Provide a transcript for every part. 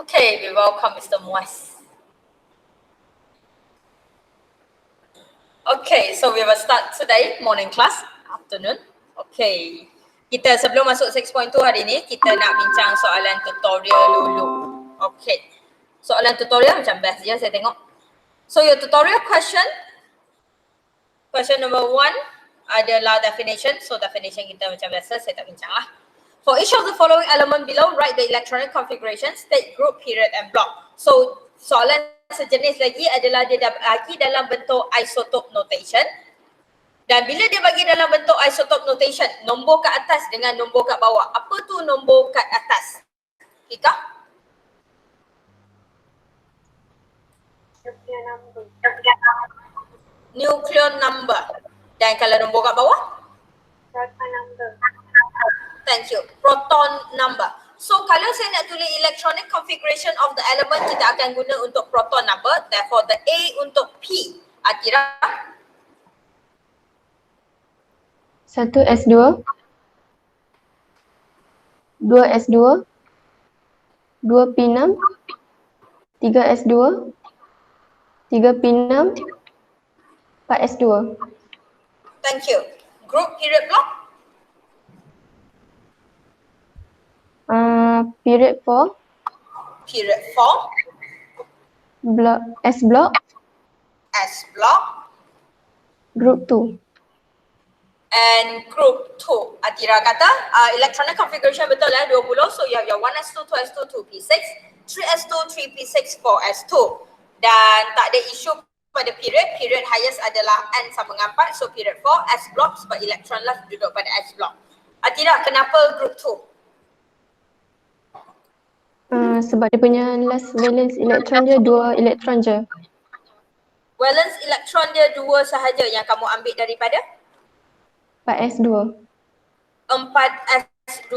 Okay, we welcome Mr. Muaz. Okay, so we will start today, morning class, afternoon. Okay, kita sebelum masuk 6.2 hari ni, kita nak bincang soalan tutorial dulu. Okay, soalan tutorial macam best je saya tengok. So your tutorial question number 1 adalah definition. So definition kita macam biasa, saya tak bincang lah. For each of the following element below, write the electronic configuration, state, group, period and block. So soalan sejenis lagi adalah dia bagi dalam bentuk isotope notation. Dan bila dia bagi dalam bentuk isotope notation, nombor kat atas dengan nombor kat bawah. Apa tu nombor kat atas? Ika? Nucleon number. Dan kalau nombor kat bawah? Proton number. Thank you. Proton number. So kalau saya nak tulis electronic configuration of the element, kita akan guna untuk proton number. Therefore the A untuk P. Atira? 1s2, 2s2, 2p6, 3s2, 3p6, 4s2. Thank you. Group, period, block? Period 4, Period 4, block, S block, S block, group 2. and group 2. Atira kata electronic configuration betul 20. So you have your 1s2, 2s2, 2p6, 3s2, 3p6, 4s2. Dan tak ada isu pada period. Period highest adalah n sama dengan 4. So period 4, S block sebab elektron lah duduk pada S block. Atira, kenapa group 2? Sebab dia punya last valence elektron dia 2 elektron je. Valence elektron dia 2 sahaja yang kamu ambil daripada 4s2. 4s2.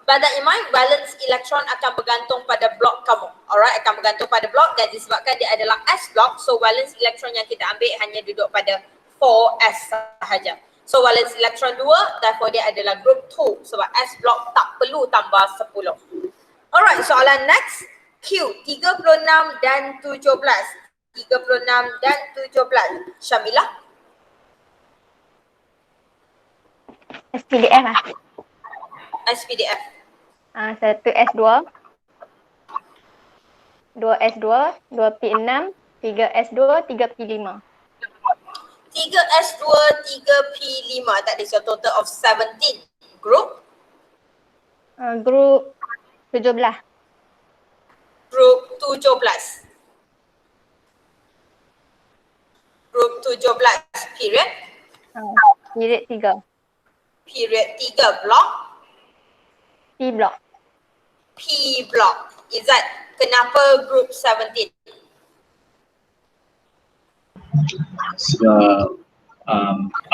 But that in mind, valence elektron akan bergantung pada blok kamu. Alright, akan bergantung pada blok dan disebabkan dia adalah S block, so valence elektron yang kita ambil hanya duduk pada 4s sahaja. So valence elektron 2, therefore dia adalah group 2 sebab S block tak perlu tambah 10. Alright, soalan next. Q, 36 dan 17. 36 dan 17. Syamilah? SPDF lah. SPDF. 1S2, 2S2, 2P6, 3S2, 3P5. 3S2, 3P5. That is your total of 17. Group? Group 17. Group 17. Group 17. Period? Period 3. Period 3. Block? P block. P block. Izzat, kenapa group 17? Sebab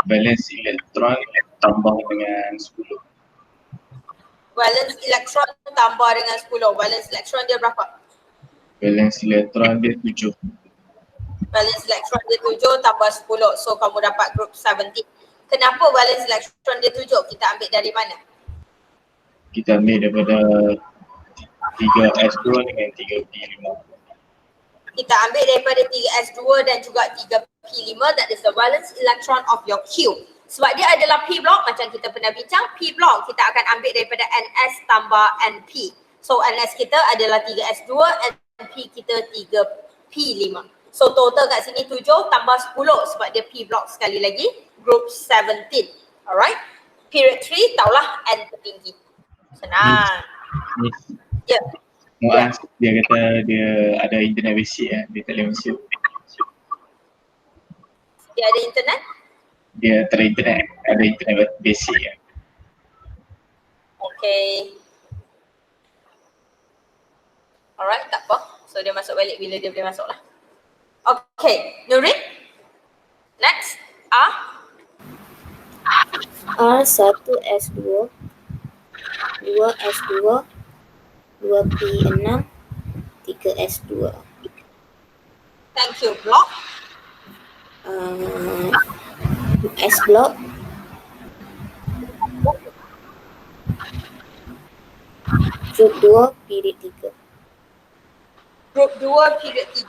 valence elektron tambah dengan 10. Valence elektron tambah dengan 10. Valence elektron dia berapa? Valence elektron dia 7. Valence elektron dia 7 tambah 10. So kamu dapat group 17. Kenapa valence elektron dia 7? Kita ambil dari mana? Kita ambil daripada 3s2 dengan 3p5. Kita ambil daripada 3s2 dan juga 3p5. That is the valence electron of your Q. Sebab dia adalah P block macam kita pernah bincang. P block kita akan ambil daripada NS tambah NP. So NS kita adalah 3s2, NP kita 3p5. So total kat sini 7 tambah 10 sebab dia P block sekali lagi. Group 17. Alright. Period 3 taulah N tertinggi. Senang. Ya. Muaz dia kata dia ada internet basic dia tak boleh masuk. Dia ada internet? Dia tak ada internet, ada internet basic Okay. Alright, tak apa. So dia masuk balik bila dia boleh masuk lah. Okay, Nurin. Next. A1S2, 2S2, 2P6, 3S2. Thank you. Block? S block, group 2, period 3. Group 2 period 3.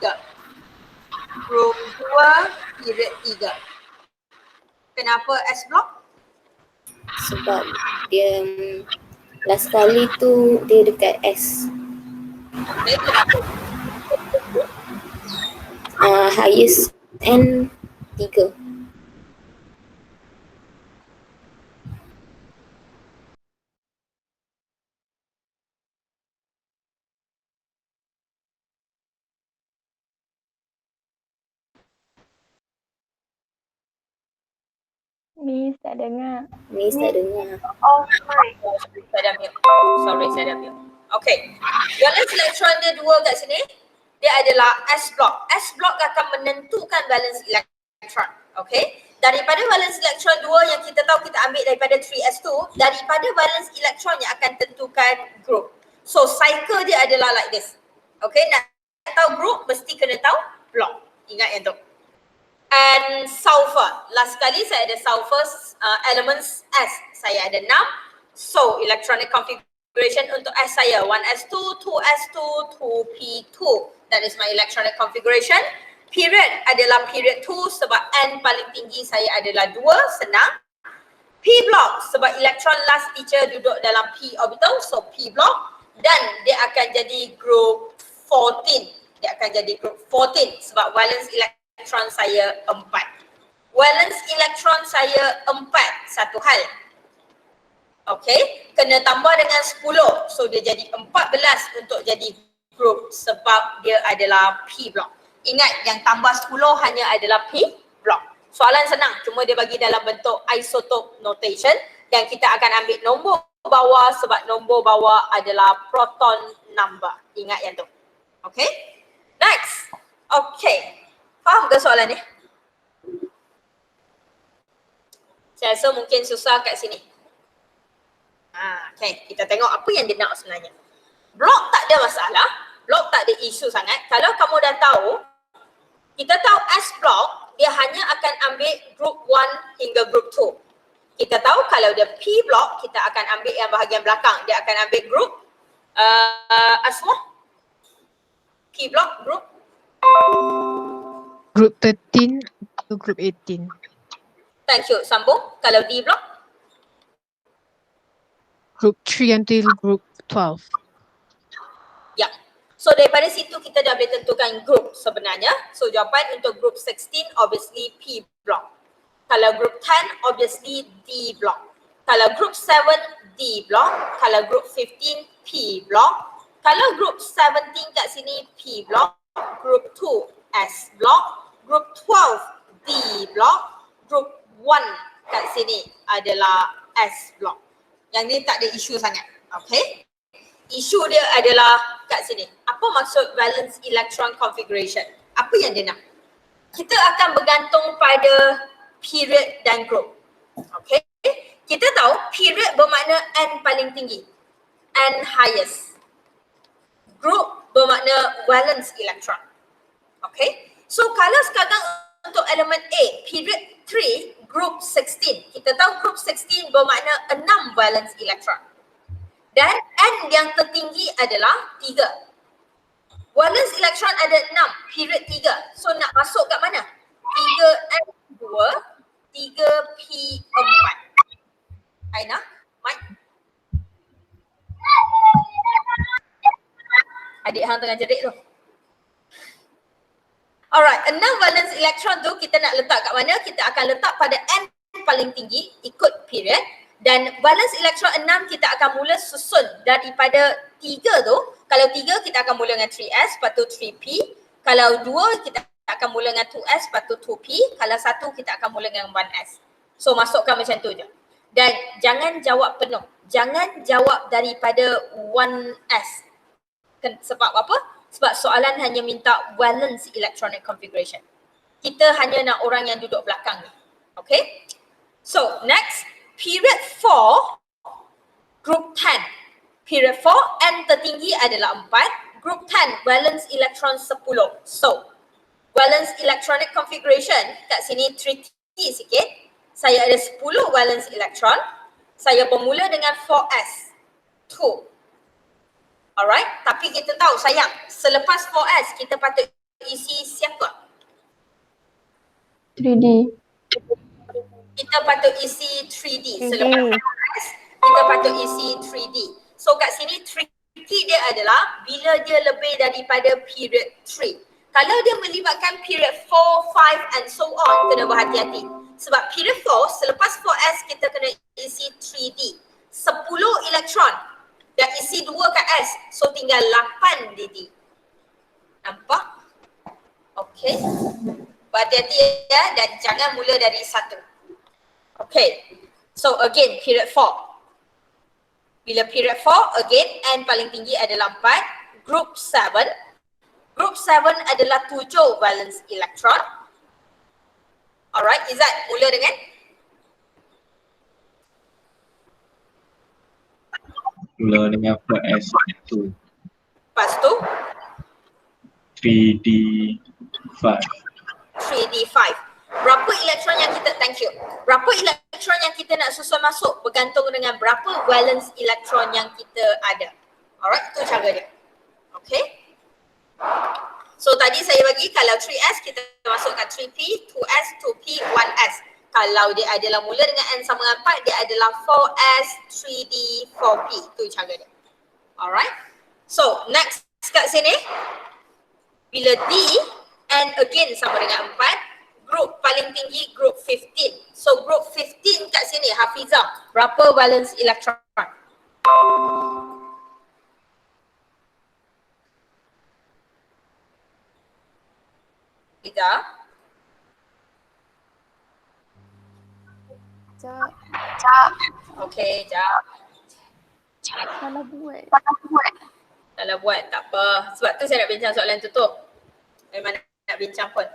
Group 2 period 3. Kenapa S block? Sebab dia last kali tu dia dekat S. Okay, kenapa? Highest N 3. Miss tak dengar. Miss tak dengar. Saya dah mute. Sorry, saya dah mute. Okay. Valence electron dia 2 kat sini. Dia adalah S block. S block akan menentukan valence electron. Okay. Daripada valence electron 2 yang kita tahu kita ambil daripada 3s2, daripada valence electron yang akan tentukan group. So cycle dia adalah like this. Okay. Nak tahu group mesti kena tahu block. Ingat yang tu. And sulfur. Last kali saya ada sulfur elements S. Saya ada 6. So electronic configuration untuk S saya 1s2, 2s2, 2p2. That is my electronic configuration. Period adalah period 2 sebab N paling tinggi saya adalah 2, senang. P block sebab elektron last teacher duduk dalam P orbital, so P block. Dan dia akan jadi group 14. Dia akan jadi group 14 sebab valence elektron saya 4. Valence elektron saya 4, satu hal. Okay, kena tambah dengan 10. So dia jadi 14 untuk jadi group sebab dia adalah P block. Ingat yang tambah 10 hanya adalah P block. Soalan senang, cuma dia bagi dalam bentuk isotope notation dan kita akan ambil nombor bawah sebab nombor bawah adalah proton number. Ingat yang tu. Okay, next. Okay. Faham ke soalan ni? Saya rasa mungkin susah kat sini. Okay, kita tengok apa yang dia nak sebenarnya. Blok tak ada masalah. Blok tak ada isu sangat. Kalau kamu dah tahu, kita tahu S block, dia hanya akan ambil group 1 hingga group 2. Kita tahu kalau dia P block, kita akan ambil yang bahagian belakang. Dia akan ambil group Aswah. P block, group Group 13 to group 18. Thank you. Sambung. Kalau D block? Group 3 until group 12. Ya. So daripada situ kita dah boleh tentukan group sebenarnya. So jawapan untuk group 16 obviously P block. Kalau group 10 obviously D block. Kalau group 7 D block. Kalau group 15 P block. Kalau group 17 kat sini P block. Group 2 S block. Group 12 D block. Group 1 kat sini adalah S block. Yang ni tak ada isu sangat. Okay. Isu dia adalah kat sini. Apa maksud valence electron configuration? Apa yang dia nak? Kita akan bergantung pada period dan group. Okay. Kita tahu period bermakna N paling tinggi. N highest. Group bermakna valence electron. Okay. So kalau sekarang untuk elemen A, period 3, group 16. Kita tahu group 16 bermakna 6 valence electron. Dan N yang tertinggi adalah 3. Valence electron ada 6, period 3. So nak masuk kat mana? 3N2, 3P4. Aina, Mike. Adik hang tengah jerit tu. Alright, 6 valence electron tu kita nak letak kat mana? Kita akan letak pada N paling tinggi ikut period. Dan valence electron 6 kita akan mula susun daripada 3 tu. Kalau 3 kita akan mula dengan 3S, lepas tu 3P. Kalau 2 kita akan mula dengan 2S, lepas tu 2P. Kalau 1 kita akan mula dengan 1S. So masukkan macam tu je. Dan jangan jawab penuh. Jangan jawab daripada 1S. Sebab apa? Sebab soalan hanya minta valence electronic configuration. Kita hanya nak orang yang duduk belakang ni. Okay? So next, period 4, group 10. Period 4, N tertinggi adalah 4. Group 10, valence electron 10. So, valence electronic configuration, kat sini tricky sikit. Saya ada 10 valence electron. Saya bermula dengan 4S. 2. Alright, tapi kita tahu sayang, selepas 4s kita patut isi siapa? 3D. Kita patut isi 3D. 3D. Selepas 4s kita patut isi 3D. So kat sini tricky dia adalah bila dia lebih daripada period 3. Kalau dia melibatkan period 4, 5 and so on, kena berhati-hati. Sebab period 4, selepas 4s kita kena isi 3D. 10 elektron dan isi 2 kat S. So tinggal 8 DD. Nampak? Okay. Berhati-hati ya dan jangan mula dari 1. Okay. So again period 4. Bila period 4, again N paling tinggi adalah 4. Group 7. Group 7 adalah 7 valence elektron. Alright, Izzat mula dengan? Mula dengan 4s1. Lepas tu 3d5. 3D5. Berapa elektron yang kita, thank you. Berapa elektron yang kita nak susun masuk bergantung dengan berapa valence elektron yang kita ada. Alright, itu cara dia. Okay. So tadi saya bagi kalau 3S kita masukkan 3P, 2S, 2P, 1S. Kalau dia adalah mula dengan N sama dengan 4, dia adalah 4S, 3D, 4P. Itu cara dia. Alright. So next kat sini, bila D, N again sama dengan 4, group paling tinggi group 15. So group 15 kat sini, Hafizah, berapa valence elektron? Hafizah? Okay, jap. Salah buat. Salah buat, tak apa. Sebab tu saya nak bincang soalan tutup. Memang nak bincang pun.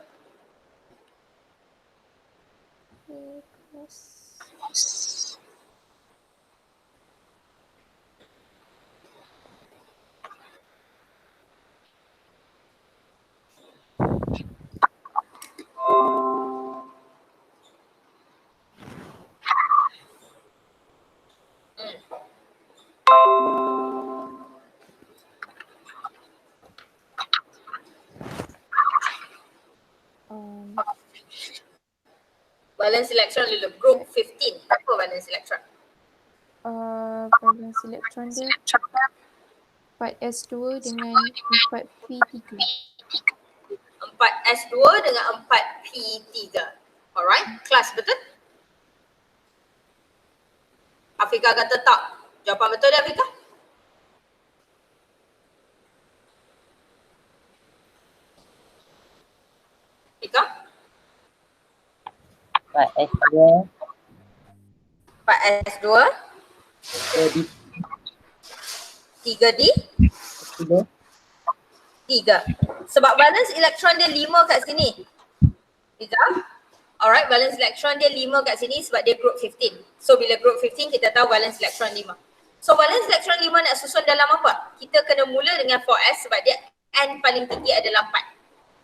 Valence electron dulu, group 15. Apa valence electron? Valence elektron dia 4s2 dengan 4p3. 4s2 dengan 4p3. Alright, kelas betul? Afika kata tak. Jawapan betul dia Afika? Afika? 4S2 4s2 di 3D 3. Sebab valence elektron dia 5 kat sini. Fiza? Alright, valence elektron dia 5 kat sini sebab dia group 15. So bila group 15 kita tahu valence elektron 5. So valence elektron 5 nak susun dalam apa? Kita kena mula dengan 4s sebab dia N paling tinggi adalah 4.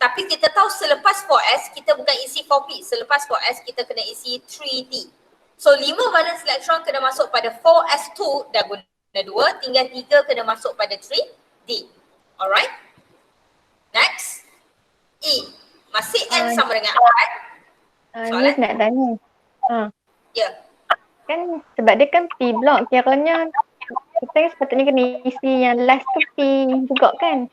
Tapi kita tahu selepas 4s kita bukan isi 4p. Selepas 4s kita kena isi 3d. So 5 valence elektron kena masuk pada 4s2 dah guna 2. Tinggal 3 kena masuk pada 3d. Alright. Next. E. Masih N sama dengan 4. Ni nak tanya. Ya. Kan sebab dia kan P block, kiranya kita sepatutnya kena isi yang last tu P juga kan?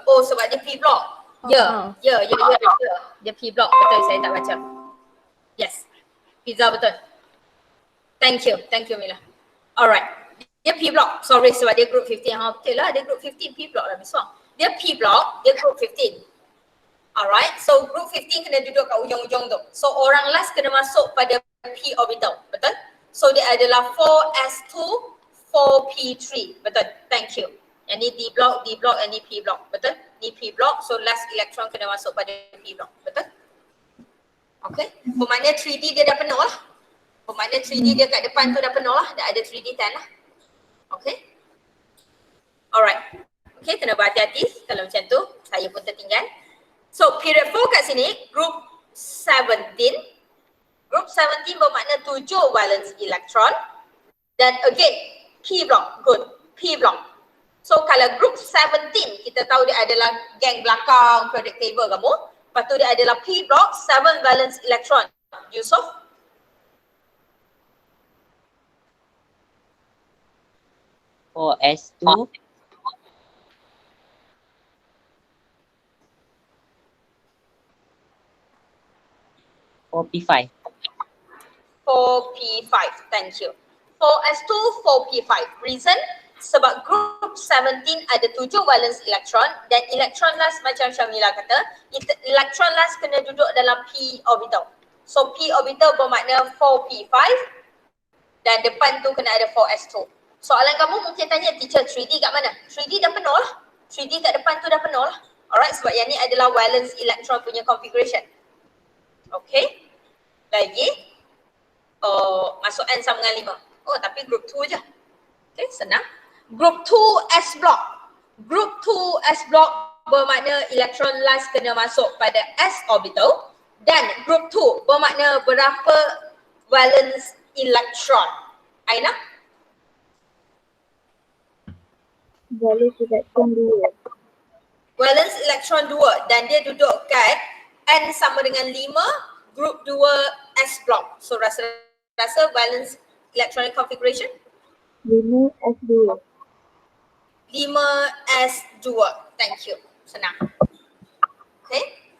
Oh sebab dia P block. Ya. Dia P block. Betul, saya tak baca. Yes. Pizza betul. Thank you Mila. Alright. Dia P block. Sorry sebab dia group 15. Betul lah, dia group 15 P block lah Miswang. Dia P block, dia group 15. Alright. So group 15 kena duduk kat ujung-ujung tu. So orang last kena masuk pada P orbital. Betul? So dia adalah 4s2, 4p3. Betul. Thank you. Yang ni D block, yang ni P block. Betul? Ni P block, so last electron kena masuk pada P block. Betul? Okay. Bermakna 3D dia dah penuh lah. Bermakna 3D dia kat depan tu dah penuh lah. Dah ada 3D 10 lah. Okay. Alright. Okay, kena berhati-hati kalau macam tu. Saya pun tertinggal. So period 4 kat sini, group 17. Group 17 bermakna 7 valence elektron. Dan again, P block, good. P block. So kalau group 17, kita tahu dia adalah geng belakang periodic table kamu. Lepas tu dia adalah P block, 7 valence electron. Yusof? For S2, for P5. 4P5, thank you. 4S2, 4P5. Reason? Sebab group 17 ada 7 valence elektron dan elektron last macam Syamila kata, elektron last kena duduk dalam P orbital. So P orbital bermakna 4P5 dan depan tu kena ada 4S2. Soalan kamu mungkin tanya, teacher 3D kat mana? 3D dah penuh lah. 3D kat depan tu dah penuh lah. Alright, sebab yang ni adalah valence electron punya configuration. Okay. Lagi. Masuk N sama dengan 5. Oh, tapi group 2 je. Okay, senang. Group 2 S block. Group 2 S block bermakna elektron last kena masuk pada S orbital dan group 2 bermakna berapa valence elektron. Aina? Valence elektron 2. Valence elektron 2 dan dia duduk kat N sama dengan 5, group 2 S block. So rasa valence electronic configuration? 5S2. 5S2. Thank you. Senang. Okay.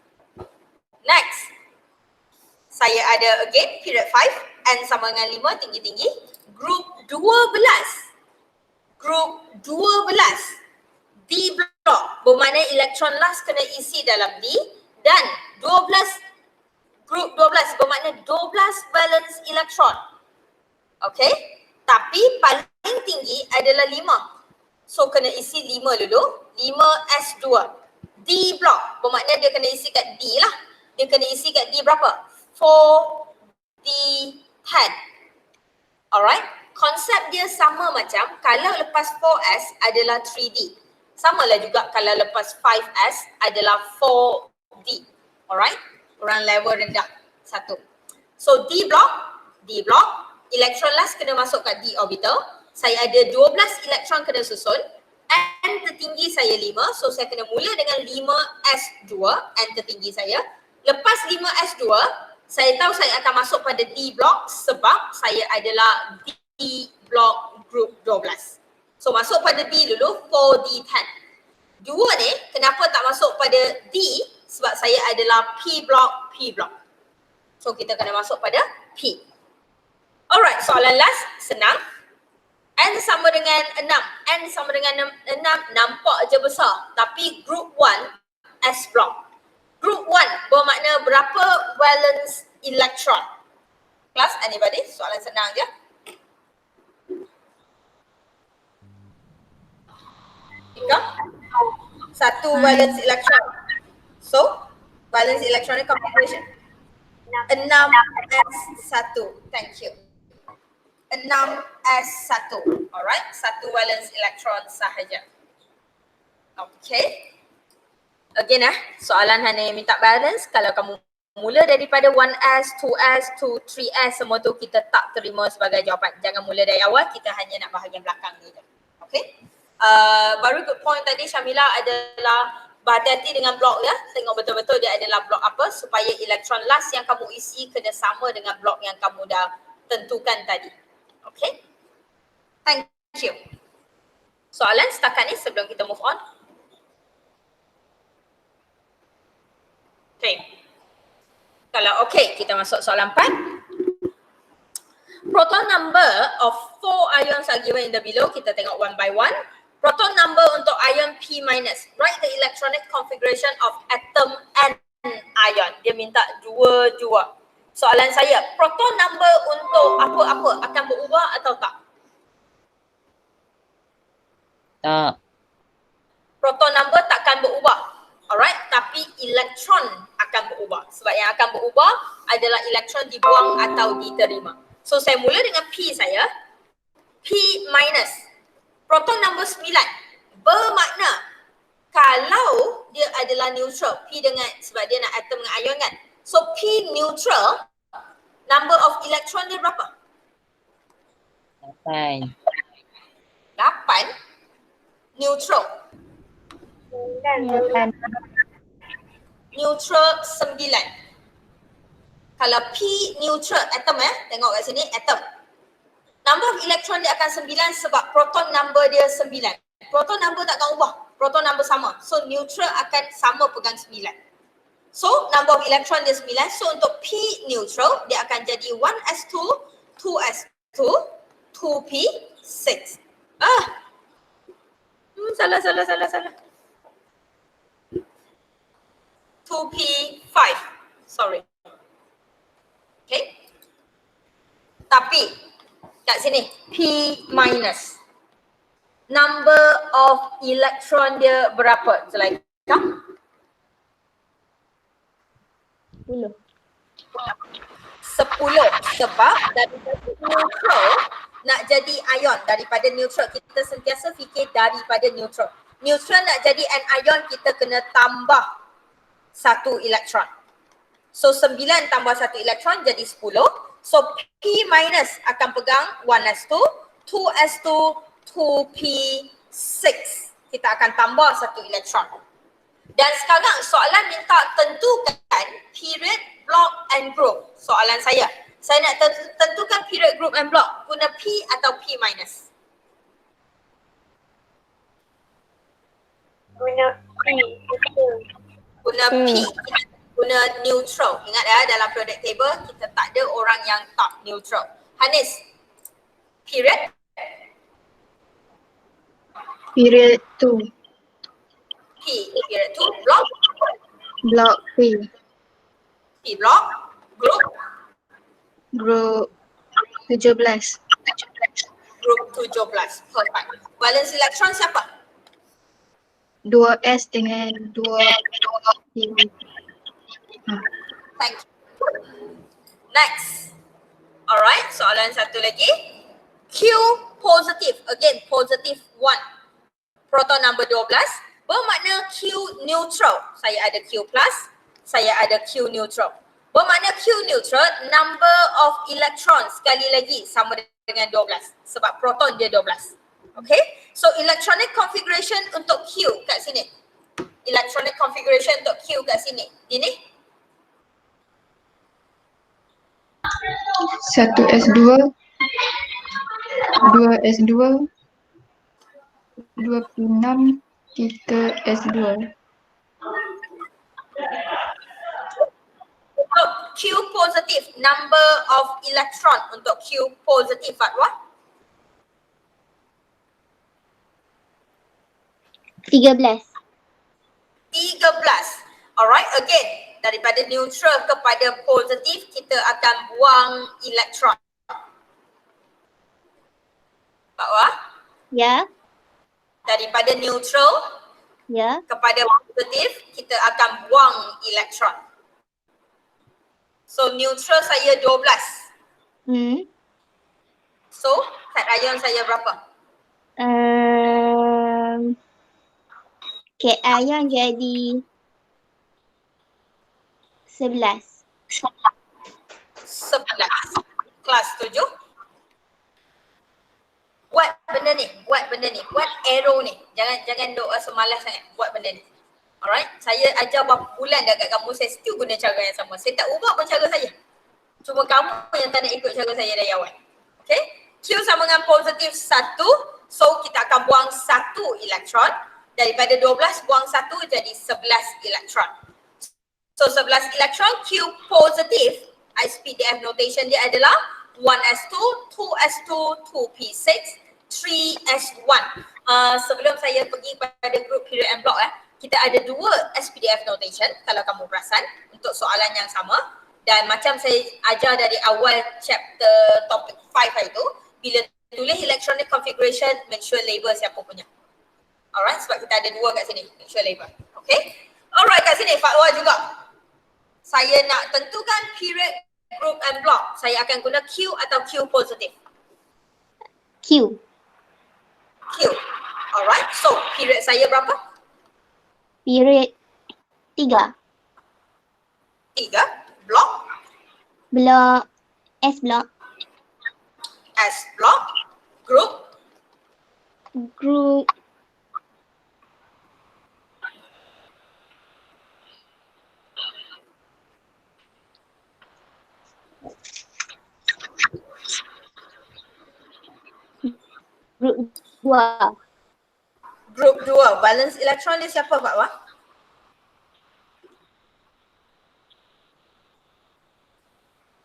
Next. Saya ada again period 5. N sama dengan 5 tinggi-tinggi. Group 12. Group 12. D block bermakna elektron last kena isi dalam D dan 12 group 12 bermakna 12 valence elektron. Okay. Tapi paling tinggi adalah 5. So kena isi 5 dulu. 5S2. D block bermakna dia kena isi kat D lah. Dia kena isi kat D berapa? 4D10. Alright. Konsep dia sama macam kalau lepas 4S adalah 3D. Samalah juga kalau lepas 5S adalah 4D. Alright. Orang level rendah. Satu. So D block. Elektron last kena masuk kat D orbital. Saya ada 12 elektron kena susun. N tertinggi saya 5. So saya kena mula dengan 5S2. N tertinggi saya. Lepas 5S2, saya tahu saya akan masuk pada D block sebab saya adalah D block group 12. So masuk pada D dulu, 4D10. Dua ni kenapa tak masuk pada D? Sebab saya adalah P block. So kita kena masuk pada P. Alright, soalan last senang. N sama dengan 6. N sama dengan 6 nampak je besar. Tapi group 1 S block. Group 1 bermakna berapa valence elektron? Class, anybody? Soalan senang je. Tiga. Satu valence elektron. So, valence electronic configuration. 6S1. Thank you. 6S1. Alright, satu valence elektron sahaja. Okay. Again soalan hanya minta balance. Kalau kamu mula daripada 1S, 2S, 2, 3S, semua tu kita tak terima sebagai jawapan. Jangan mula dari awal, kita hanya nak bahagian belakang ni je. Okay. Baru good point tadi Syamila adalah berhati-hati dengan blok ya. Tengok betul-betul dia adalah blok apa supaya elektron last yang kamu isi kena sama dengan blok yang kamu dah tentukan tadi. Okay. Thank you. Soalan setakat ni sebelum kita move on. Okay. Kalau okay, kita masuk soalan 4. Proton number of 4 ions are given in the below. Kita tengok one by one. Proton number untuk ion P minus. Write the electronic configuration of atom N ion. Dia minta dua. Soalan saya, proton number untuk apa-apa akan berubah atau tak? Tak. Proton number takkan berubah. Alright, tapi elektron akan berubah. Sebab yang akan berubah adalah elektron dibuang atau diterima. So saya mula dengan P saya. P minus. Proton number 9 bermakna kalau dia adalah neutral, P dengan, sebab dia nak atom dengan ion kan. So P neutral, number of electron dia berapa? 6. 8. 8. Neutral. Dan Neutral 9. Kalau P neutral atom tengok kat sini atom. Number of electron dia akan 9 sebab proton number dia 9. Proton number takkan ubah. Proton number sama. So neutral akan sama pegang 9. So number of electron dia 9. So untuk P neutral dia akan jadi 1s2, 2s2, 2p6. Salah. 2p5. Sorry. Okay. Tapi kat sini P minus. Number of electron dia berapa? Zulaikha? 10. 10 sebab daripada neutral nak jadi ion. Daripada neutral kita sentiasa fikir daripada neutral. Neutral nak jadi an ion kita kena tambah 1 elektron. So 9 tambah 1 elektron jadi 10. So P minus akan pegang 1s2, 2s2, 2p6. Kita akan tambah 1 elektron. Dan sekarang soalan minta tentukan period, block and group. Soalan saya nak tentukan period, group and block. Guna P atau P minus? Guna P. Guna P. Guna neutral. Ingat dalam periodic table kita tak ada orang yang tak neutral. Hanis, period, Period 2. P. Period 2, block, Block P. P block, group, Group 17. group 17. Perfect. Valence electron siapa? 2S dengan 2P. Thank you. Next. Alright, soalan satu lagi. Q positive. Again, positive 1. Proton number 12. Bermakna Q neutral. Saya ada Q plus. Saya ada Q neutral. Bermakna Q neutral, number of electron sekali lagi sama dengan 12. Sebab proton dia 12. Okay. So electronic configuration untuk Q kat sini. Electronic configuration untuk Q kat sini. Ini. 1S2, 2S2, 2P6, 3S2. Untuk Q positive, number of electron untuk Q positive, Fatwa? 13. 13. Alright, again, daripada neutral kepada positif, kita akan buang elektron. Fatwa? Ya, Daripada neutral ya. kepada positif, kita akan buang elektron. So neutral saya 12. So cation saya berapa? Cation jadi 11. 11. Kelas 7. Buat benda ni. Buat arrow ni. Jangan duk rasa malas sangat. Buat benda ni. Alright. Saya ajar berapa bulan dah kat kamu, saya still guna cara yang sama. Saya tak ubah pun cara saya. Cuma kamu yang tak nak ikut cara saya dari awal. Okay. Q sama dengan positif 1. So kita akan buang 1 elektron. Daripada 12 buang 1 jadi 11 elektron. So 11 elektron, Q positif, SPDF notation dia adalah 1s2, 2s2, 2p6, 3s1. Sebelum saya pergi pada group period and block, kita ada 2 SPDF notation kalau kamu perasan untuk soalan yang sama. Dan macam saya ajar dari awal chapter topik 5 itu, bila tulis electronic configuration, make sure label siapa punya. Alright, sebab kita ada 2 kat sini, make sure label. Okay. Alright, kat sini Fatwa juga. Saya nak tentukan period, group and block. Saya akan guna Q atau Q positif? Q. Q. Alright, so period saya berapa? Period 3. 3. Block, Block S block S block, Group Group Group 2. Group 2. Valence elektron dia siapa Pak Wah?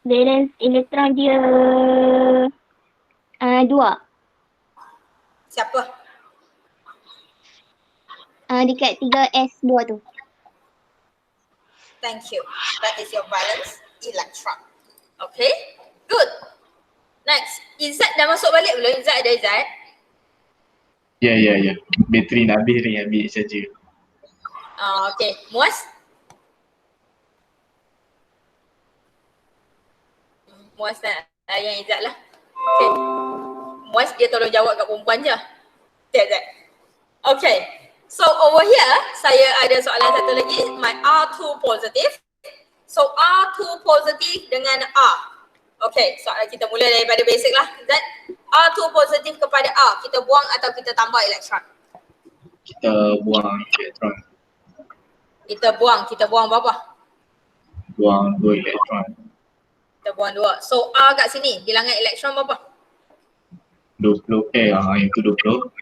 Valence elektron dia 2. Siapa? Dekat 3s2 tu. Thank you. That is your valence electron. Okay, good. Next, Izzat dah masuk balik belum? Izzat ada Izzat? Ya. Bateri nak habis ni, ambil saja. Okay, Muaz? Muaz nak yang Izzat lah. Okay. Muaz dia tolong jawab kat perempuan je. Izzat. Okay. So over here, saya ada soalan satu lagi. My R2 positive. So R2 positive dengan R. Okay, soalan kita mula daripada basic lah. Izzat, R2 positif kepada R, kita buang atau kita tambah elektron? Kita buang elektron. Kita buang berapa? Buang 2 elektron. Kita buang 2. So R kat sini, bilangan elektron berapa? 20. Yang tu 20.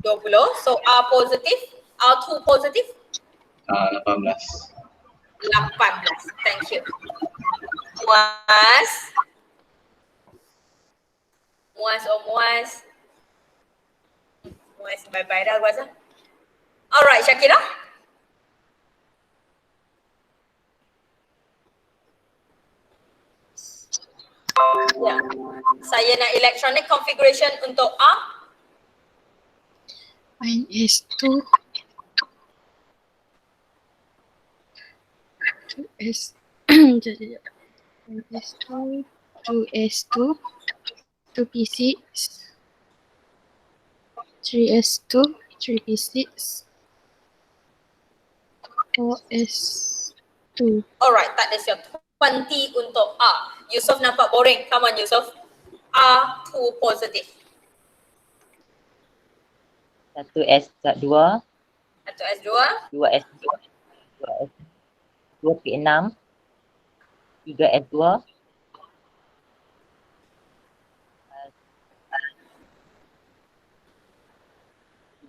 20. So R positif, R2 positif? 18. 18. Thank you. Muaz. Muaz bye-bye dah aku rasa. Alright, Syakira. Ya. Saya nak electronic configuration untuk R. S2 S2 2S2 2P6 3S2 3P6 4S2. Alright, that is your 20 untuk R. Yusof nampak boring. Come on Yusof. R2 positif. 1S2, 1S2. 2S2, 2P6,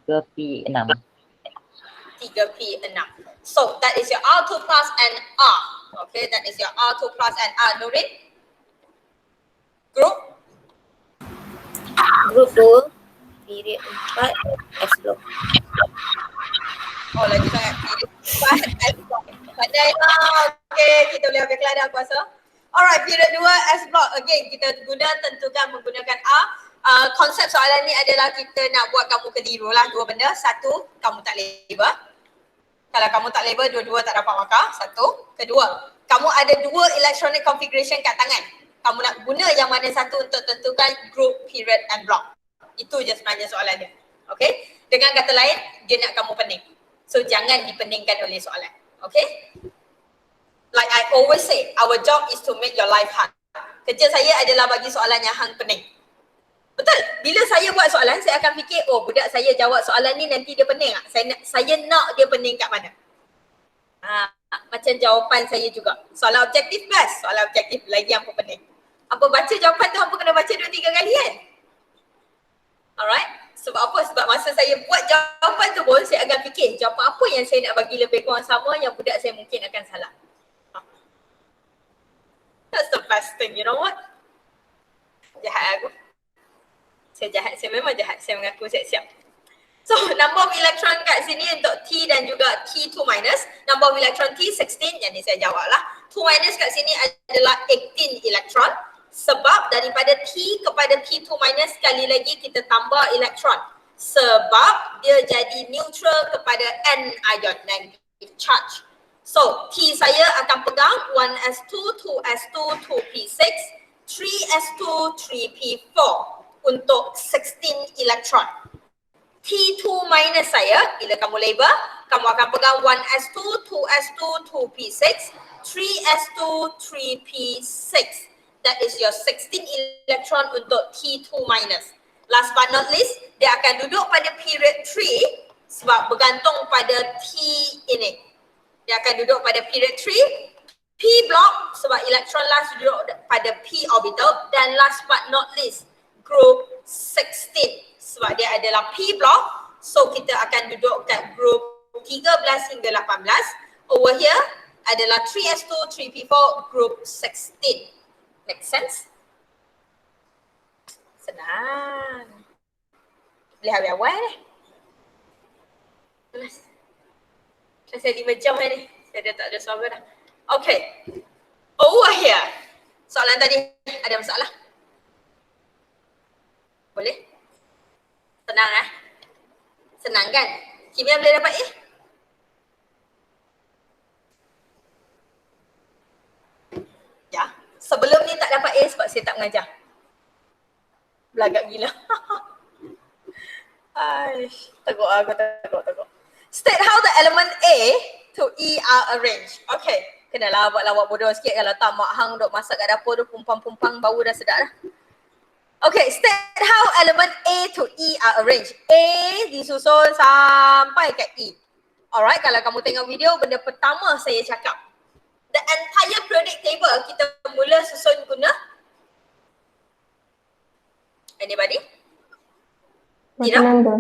3S2, 3P6. 3P6. So that is your R2 plus and R. Okay, that is your R2 plus and R. Nurin? Group? Group 2, period 4, S block. Oh, lagi sangat period 4 S block. Pandai lah. Okay, kita boleh ambil kelas dah aku rasa. Alright, period 2 S block. Again, kita tentukan menggunakan R. Konsep soalan ni adalah kita nak buat kamu keliru lah. 2 benda. 1, kamu tak label. Kalau kamu tak label, dua-dua tak dapat markah. 1. Kedua, kamu ada 2 electronic configuration kat tangan. Kamu nak guna yang mana satu untuk tentukan group, period and block. Itu je sebenarnya soalan dia. Okay? Dengan kata lain, dia nak kamu pening. So jangan dipeningkan oleh soalan. Okay? Like I always say, our job is to make your life hard. Kerja saya adalah bagi soalan yang hang pening. Betul? Bila saya buat soalan, saya akan fikir, oh budak saya jawab soalan ni nanti dia pening tak? Saya nak dia pening kat mana? Macam jawapan saya juga. Soalan objektif best, soalan objektif lagi hampa pening. Hampa baca jawapan tu, hampa kena baca 2-3 kali kan? Alright? Sebab apa? Sebab masa saya buat jawapan tu pun, saya akan fikir jawapan apa yang saya nak bagi lebih kurang sama yang budak saya mungkin akan salah. That's the best thing, you know what? Jahat aku. Saya jahat, saya memang jahat. Saya mengaku siap-siap. So, number of electron kat sini untuk T dan juga T2 minus. Number of electron T 16, yang ni saya jawab lah. 2 minus kat sini adalah 18 electron. Sebab daripada T kepada T2 minus, sekali lagi kita tambah elektron. Sebab dia jadi neutral kepada N ion, negative charge. So, T saya akan pegang 1s2, 2s2, 2p6, 3s2, 3p4 untuk 16 elektron. T2 minus saya, bila kamu label, kamu akan pegang 1s2, 2s2, 2p6, 3s2, 3p6. That is your 16 electron untuk T2 minus. Last but not least, dia akan duduk pada period 3 sebab bergantung pada T ini. Dia akan duduk pada period 3, P block sebab elektron last duduk pada P orbital, dan last but not least, group 16 sebab dia adalah P block. So kita akan duduk kat group 13 hingga 18. Over here adalah 3s2, 3p4, group 16. Make sense? Senang. Boleh habis awal ni. Kelas saya 5 jam ni. Saya dah tak ada soalan dah. Okay. Over here. Soalan tadi ada masalah? Boleh? Senang Senang kan? Kimia boleh dapat A? Ya. Sebelum ni tak dapat A sebab saya tak mengajar. Belagak gila. Aish, teguk aku teguk. State how the element A to E are arranged. Okay, kenalah buat lawak bodoh sikit, kalau tak mak hang duk masak kat dapur tu pumpang-pumpang bau dah sedap dah. Okay, state how element A to E are arranged. A disusun sampai ke E. Alright, kalau kamu tengok video, benda pertama saya cakap, the entire periodic table kita mula susun guna anybody? Proton number.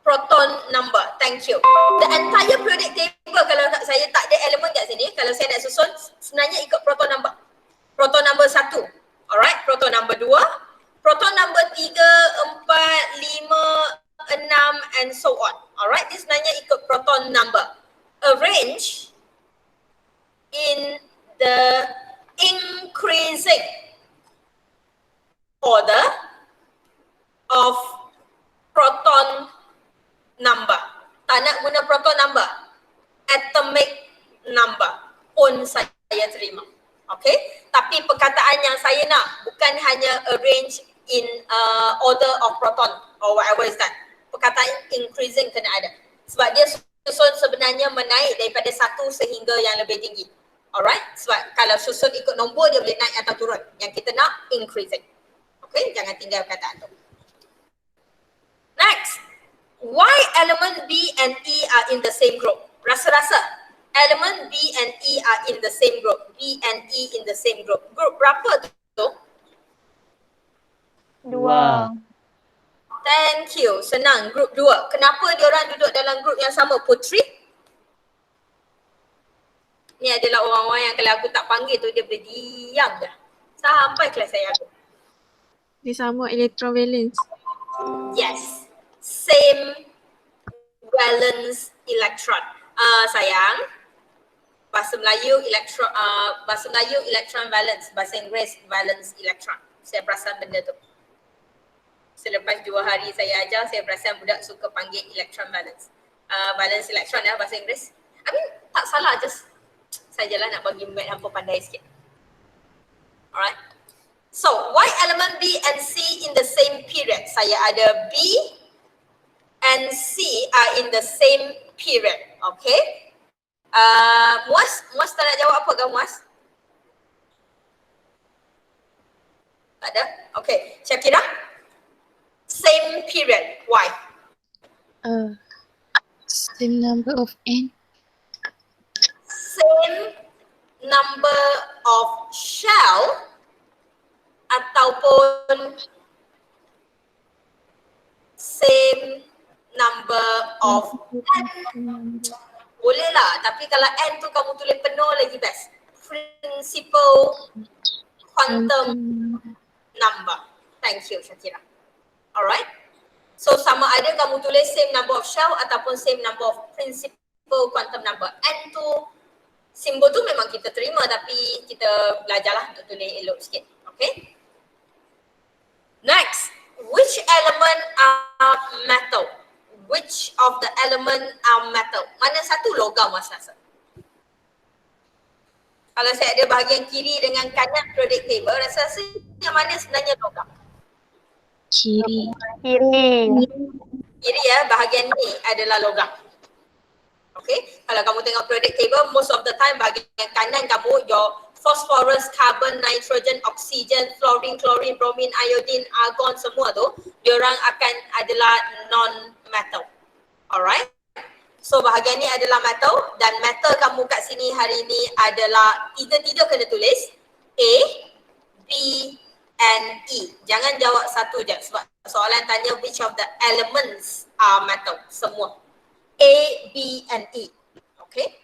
Proton number. Thank you. The entire periodic table, kalau saya tak ada elemen kat sini, kalau saya nak susun, sebenarnya ikut proton number. Proton number 1. Alright, proton number 2. Proton number 3, 4, 5, 6 and so on. Alright, this sebenarnya ikut proton number. Arrange in the increasing order of proton number. Tak nak guna proton number, atomic number pun saya terima. Okay, tapi perkataan yang saya nak bukan hanya arrange in order of proton or whatever is that. Perkataan increasing kena ada. Sebab dia susun sebenarnya menaik daripada 1 sehingga yang lebih tinggi. Alright, sebab kalau susun ikut nombor dia boleh naik atau turun. Yang kita nak increasing. Okay, jangan tinggal perkataan tu. Next, why element B and E are in the same group? Rasa-rasa element B and E are in the same group. B and E in the same group. Group berapa tu? 2. Thank you. Senang, group 2. Kenapa diorang duduk dalam group yang sama, Putri? Ni adalah orang-orang yang kalau aku tak panggil tu dia boleh diam dah. Sampai kelas saya aku. Dia sama electron valence. Yes. Same valence electron. Sayang. Bahasa Melayu electron valence, bahasa Inggeris valence electron. Saya perasan benda tu. Selepas 2 hari saya ajar, saya perasan budak suka panggil electron valence. Valence electron bahasa Inggeris. I mean, tak salah, just sajalah nak bagi mat hampa pandai sikit. Alright. So, why element B and C in the same period? Saya ada B and C are in the same period. Okay. Muaz tak nak jawab apa ke Muaz? Tak ada? Okay. Syakira? Same period. Why? Same number of N. Same number of shell ataupun same number of N. Boleh lah, tapi kalau N tu kamu tulis penuh lagi best. Principal quantum number. Thank you Syakira. Alright. So sama ada kamu tulis same number of shell ataupun same number of principal quantum number. N tu simbol tu memang kita terima tapi kita belajarlah untuk tulis elok sikit. Okay. Next, which element are metal? Which of the element are metal? Mana satu logam Mas Nasir? Kalau saya ada bahagian kiri dengan kanan periodic table, rasa-rasa yang mana sebenarnya logam? Kiri. Kiri ya, bahagian ni adalah logam. Okay, kalau kamu tengok periodic table, most of the time bahagian kanan kamu, your phosphorus, carbon, nitrogen, oksigen, fluorine, chlorine, bromine, iodine, argon, semua tu diorang akan adalah non-metal. Alright. So bahagian ni adalah metal dan metal kamu kat sini hari ni adalah tiga-tiga kena tulis A, B and E. Jangan jawab satu je sebab soalan tanya which of the elements are metal. Semua. A, B and E. Okay.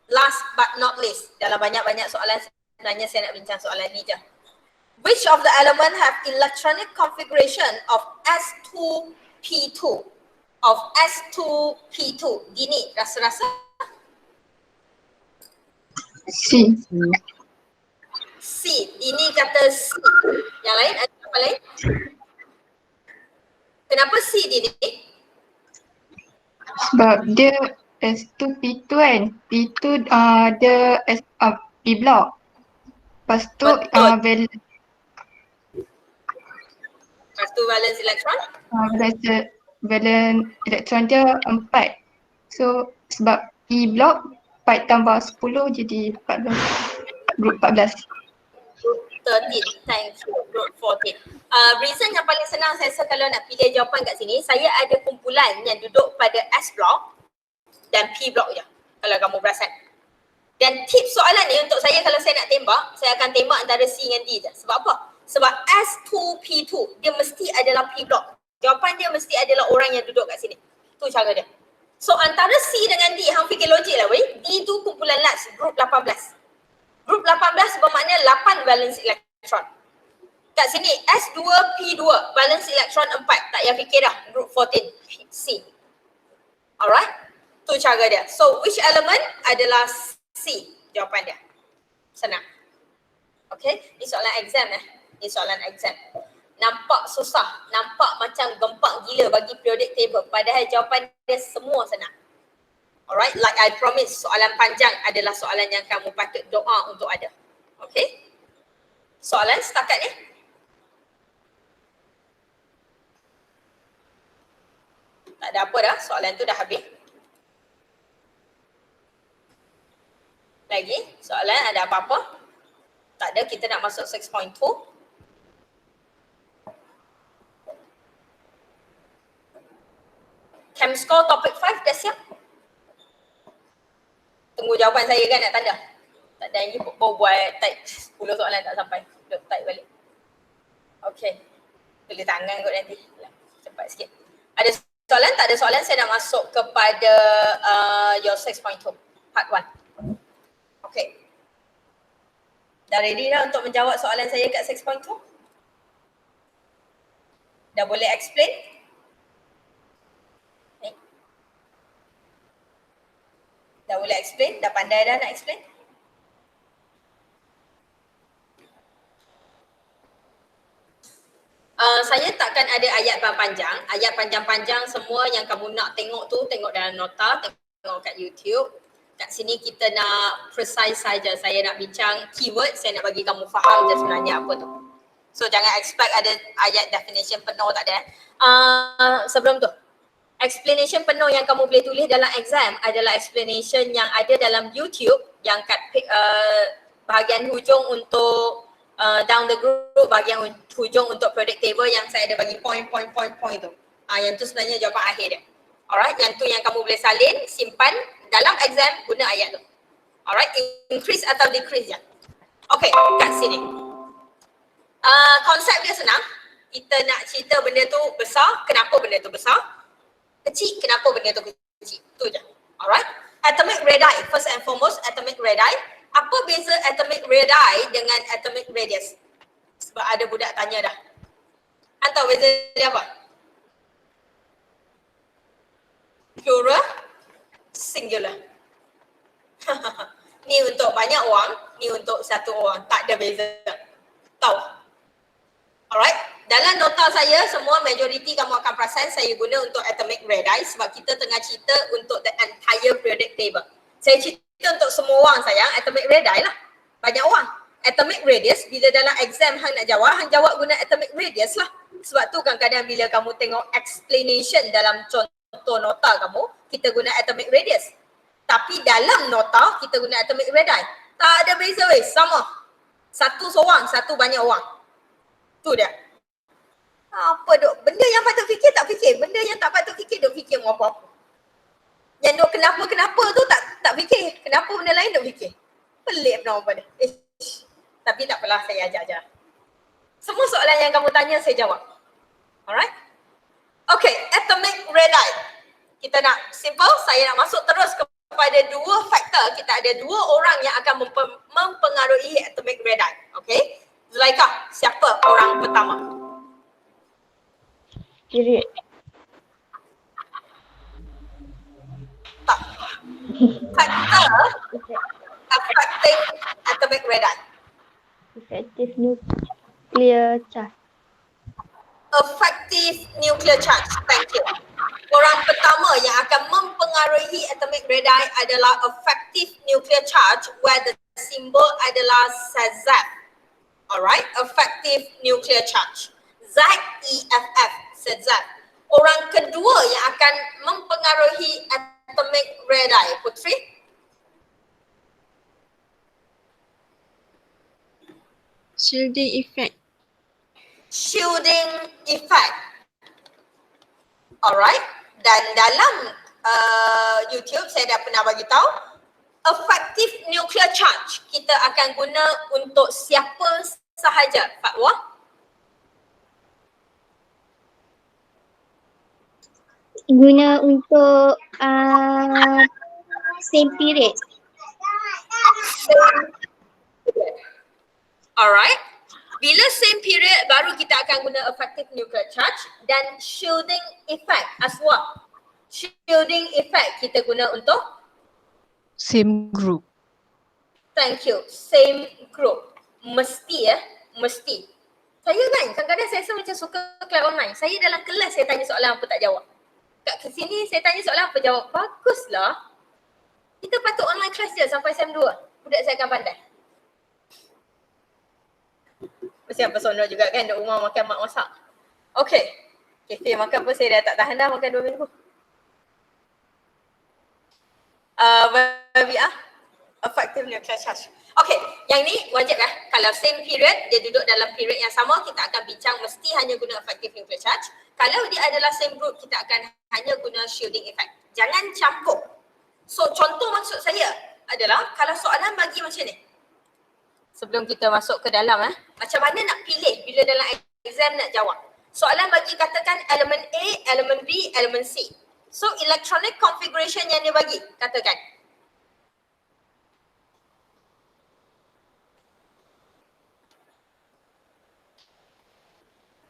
Last but not least, dalam banyak-banyak soalan sebenarnya saya nak bincang soalan ni je. Which of the element have electronic configuration of S2P2? Of S2P2. Dini, rasa-rasa? C. C. Dini kata C. Yang lain ada apa lain? Kenapa C, Dini? Sebab dia S2P2 kan. P2 dia P block. Lepas tu Betul. Lepas tu valence elektron? valence elektron dia 4. So sebab P block 4 tambah 10 jadi 14. Group 14. Group 13. Thank you. Group 14. Reason yang paling senang saya rasa kalau nak pilih jawapan kat sini, saya ada kumpulan yang duduk pada S block dan P block je. Kalau kamu perasan. Dan tips soalan ni untuk saya kalau saya nak tembak, saya akan tembak antara C dengan D je. Sebab apa? Sebab S2P2 dia mesti adalah P block. Jawapan dia mesti adalah orang yang duduk kat sini. Tu cara dia. So antara C dengan D, hang fikir logik lah weh. D tu kumpulan last, group 18. Group 18 bermakna 8 valence elektron. Kat sini S2P2, valence elektron 4. Tak payah fikir dah. Group 14, C. Alright? Tu cara dia. So which element adalah C? Jawapan dia. Senang. Okay? Ni soalan exam Ni soalan exam. Nampak susah, nampak macam gempak gila bagi periodic table. Padahal jawapan dia semua senang. Alright, like I promise, soalan panjang adalah soalan yang kamu patut doa untuk ada. Okay? Soalan setakat ni? Tak ada apa dah, soalan tu dah habis. Lagi, soalan ada apa-apa? Tak ada, kita nak masuk 6.2. Chem score topik 5 dah siap? Tunggu jawapan saya kan nak tanda. Tak ada lagi baru buat type 10 soalan tak sampai. Duk type balik. Okay. Tulis tangan kot nanti. Cepat sikit. Ada soalan? Tak ada soalan, saya nak masuk kepada your 6.2 part 1. Okay. Dah ready dah untuk menjawab soalan saya kat 6.2? Dah boleh explain? Dah boleh explain? Dah pandai dah nak explain? Saya takkan ada ayat panjang. Ayat panjang-panjang semua yang kamu nak tengok tu, tengok dalam nota, tengok kat YouTube. Kat sini kita nak precise saja. Saya nak bincang keyword, saya nak bagi kamu faham je sebenarnya apa tu. So jangan expect ada ayat definition penuh, tak ada. Sebelum tu, explanation penuh yang kamu boleh tulis dalam exam adalah explanation yang ada dalam YouTube yang kat bahagian hujung untuk down the group, bahagian hujung untuk periodic table yang saya ada bagi point tu. Yang tu sebenarnya jawapan akhir dia. Alright, yang tu yang kamu boleh salin, simpan dalam exam, guna ayat tu. Alright, increase atau decrease je. Okay, kat sini. Konsep dia senang. Kita nak cerita benda tu besar, kenapa benda tu besar. Kecil, kenapa benda tu kecil. Tu je. Alright. Atomic radii. First and foremost, atomic radii. Apa beza atomic radii dengan atomic radius? Sebab ada budak tanya dah. Tahu beza dia apa? Plural, singular. Ni untuk banyak orang, ni untuk satu orang. Tak ada beza. Tahu? Alright. Dalam nota saya, semua majoriti kamu akan perasan saya guna untuk atomic radii sebab kita tengah cerita untuk the entire periodic table. Saya cerita untuk semua orang sayang, atomic radii lah. Banyak orang. Atomic radius, bila dalam exam hang nak jawab, hang jawab guna atomic radius lah. Sebab tu kadang-kadang bila kamu tengok explanation dalam contoh nota kamu, kita guna atomic radius. Tapi dalam nota, kita guna atomic radii. Tak ada beza weh, sama. Satu seorang, satu banyak orang. Tu dia. Apa duk? Benda yang patut fikir tak fikir. Benda yang tak patut fikir duk fikir mau apa-apa. Yang duk kenapa-kenapa tu tak fikir. Kenapa benda lain duk fikir. Pelik pernah apa dia. Tapi tak apalah, saya ajar-ajar. Semua soalan yang kamu tanya saya jawab. Alright? Okay, atomic radii. Kita nak simple, saya nak masuk terus kepada dua faktor. Kita ada dua orang yang akan mempengaruhi atomic radii. Okay? Zulaikha, siapa orang pertama? Period. Tak. Faktor affecting atomic radii. Effective nuclear charge. Effective nuclear charge. Thank you. Orang pertama yang akan mempengaruhi atomic radii adalah effective nuclear charge where the symbol adalah Zeff. Alright, effective nuclear charge. Zeff, Zeff. Orang kedua yang akan mempengaruhi atomic radii, Putri? Shielding effect. Shielding effect. Alright, dan dalam YouTube saya dah pernah bagi tahu effective nuclear charge kita akan guna untuk siapa sahaja, Fatwa? Guna untuk same period. Alright. Bila same period baru kita akan guna effective nuclear charge dan shielding effect. Aswa, shielding effect kita guna untuk? Same group. Thank you. Same group. Mesti mesti. Saya kan kadang-kadang saya rasa macam suka kelas online. Saya dalam kelas saya tanya soalan apa tak jawab. Kat sini saya tanya soalan apa jawab. Baguslah. Kita patut online class je sampai SEM 2. Budak saya akan pandai. Mesti yang personal juga kan, duduk rumah makan mak masak. Okay. Kafe makan pun saya dah tak tahan dah makan 2 minggu. Babiah, effective nuclear charge. Okay, yang ni wajib kalau same period, dia duduk dalam period yang sama, kita akan bincang mesti hanya guna effective nuclear charge. Kalau dia adalah same group, kita akan hanya guna shielding effect. Jangan campur. So contoh maksud saya adalah kalau soalan bagi macam ni. Sebelum kita masuk ke dalam macam mana nak pilih bila dalam exam nak jawab. Soalan bagi katakan elemen A, elemen B, elemen C. So electronic configuration yang dia bagi, katakan.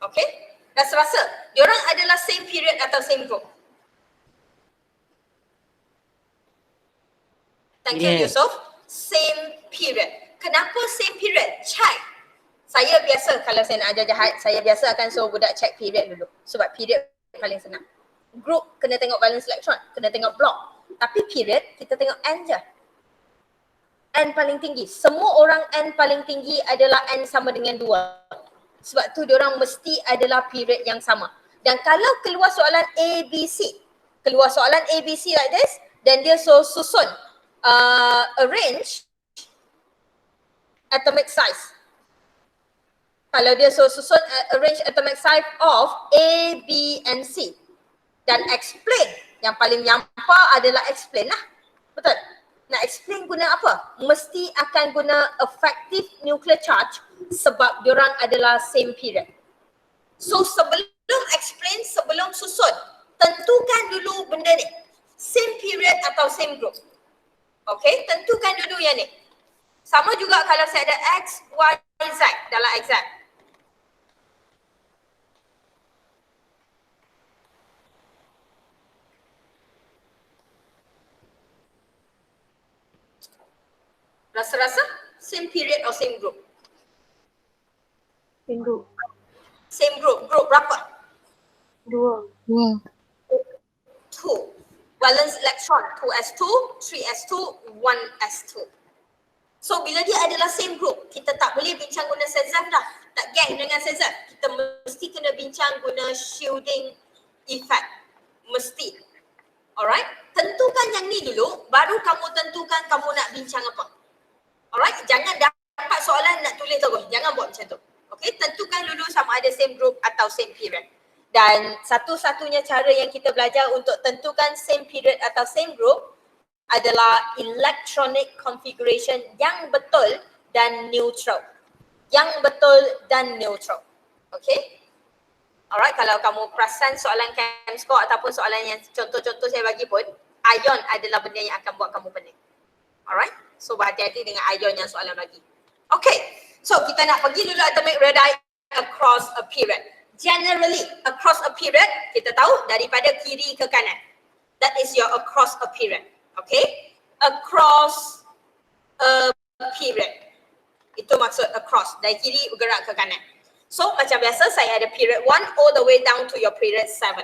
Okay, rasa-rasa diorang adalah same period atau same group? Thank you Yusof. Same period. Kenapa same period? Check. Saya biasa kalau saya nak ajar jahat, saya biasa akan suruh budak check period dulu. Sebab period paling senang. Group kena tengok valence electron, kena tengok block. Tapi period kita tengok N je. N paling tinggi. Semua orang N paling tinggi adalah N sama dengan 2. Sebab tu diorang mesti adalah period yang sama. Dan kalau keluar soalan ABC, keluar soalan ABC like this, dan dia susun arrange atomic size. Kalau dia susun arrange atomic size of A, B and C. Dan explain. Yang paling nyampah adalah explain lah. Betul? Nak explain guna apa? Mesti akan guna effective nuclear charge sebab diorang adalah same period. So sebelum explain, sebelum susun, tentukan dulu benda ni. Same period atau same group. Okay, tentukan dulu yang ni. Sama juga kalau saya ada X, Y, Z dalam exam. Rasa-rasa same period atau same group? Same group. Same group. Group berapa? 2. 2. 2. Valence electron 2s2, 3s2, 1s2. So bila dia adalah same group, kita tak boleh bincang guna ZeF dah. Tak gang dengan ZeF. Kita mesti kena bincang guna shielding effect. Mesti. Alright? Tentukan yang ni dulu, baru kamu tentukan kamu nak bincang apa. Alright, jangan dapat soalan nak tulis terus. Jangan buat macam tu. Okay, tentukan dulu sama ada same group atau same period. Dan satu-satunya cara yang kita belajar untuk tentukan same period atau same group adalah electronic configuration yang betul dan neutral. Yang betul dan neutral. Okay? Alright, kalau kamu perasan soalan chem score ataupun soalan yang contoh-contoh saya bagi pun, ion adalah benda yang akan buat kamu pening. Alright? So berhati-hati dengan ion yang soalan bagi. Okay, so kita nak pergi dulu atomic radii across a period. Generally, across a period, kita tahu daripada kiri ke kanan. That is your across a period. Okay? Across a period. Itu maksud across. Dari kiri bergerak ke kanan. So macam biasa saya ada period 1 all the way down to your period 7.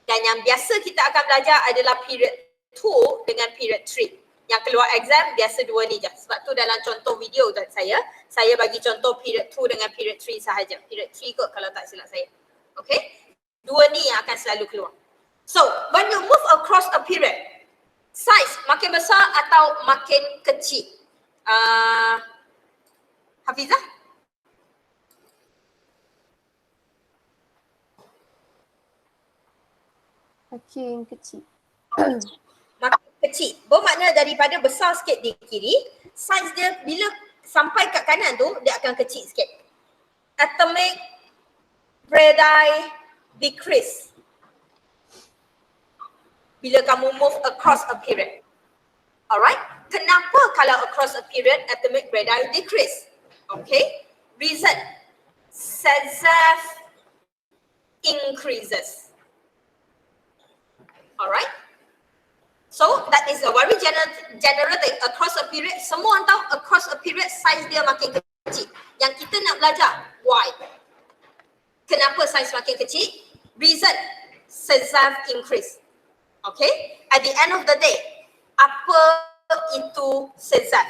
Dan yang biasa kita akan belajar adalah period 2 dengan period 3. Yang keluar exam biasa dua ni je. Sebab tu dalam contoh video saya bagi contoh period 2 dengan period 3 sahaja. Period 3 kot kalau tak silap saya. Okay? Dua ni yang akan selalu keluar. So when you move across a period, size makin besar atau makin kecil? Hafizah? Makin kecil. Makin kecil. Bermakna daripada besar sikit di kiri, saiz dia bila sampai kat kanan tu, dia akan kecil sikit. Atomic radii decrease bila kamu move across a period. Alright? Kenapa kalau across a period atomic radii decrease? Okay? Reason. SEZAF increases. Alright? So that is a very general thing. Across a period, semua orang tahu across a period size dia makin kecil. Yang kita nak belajar, why? Kenapa size makin kecil? Reason, SEZAF increase. Okay? At the end of the day, apa itu SEZAF?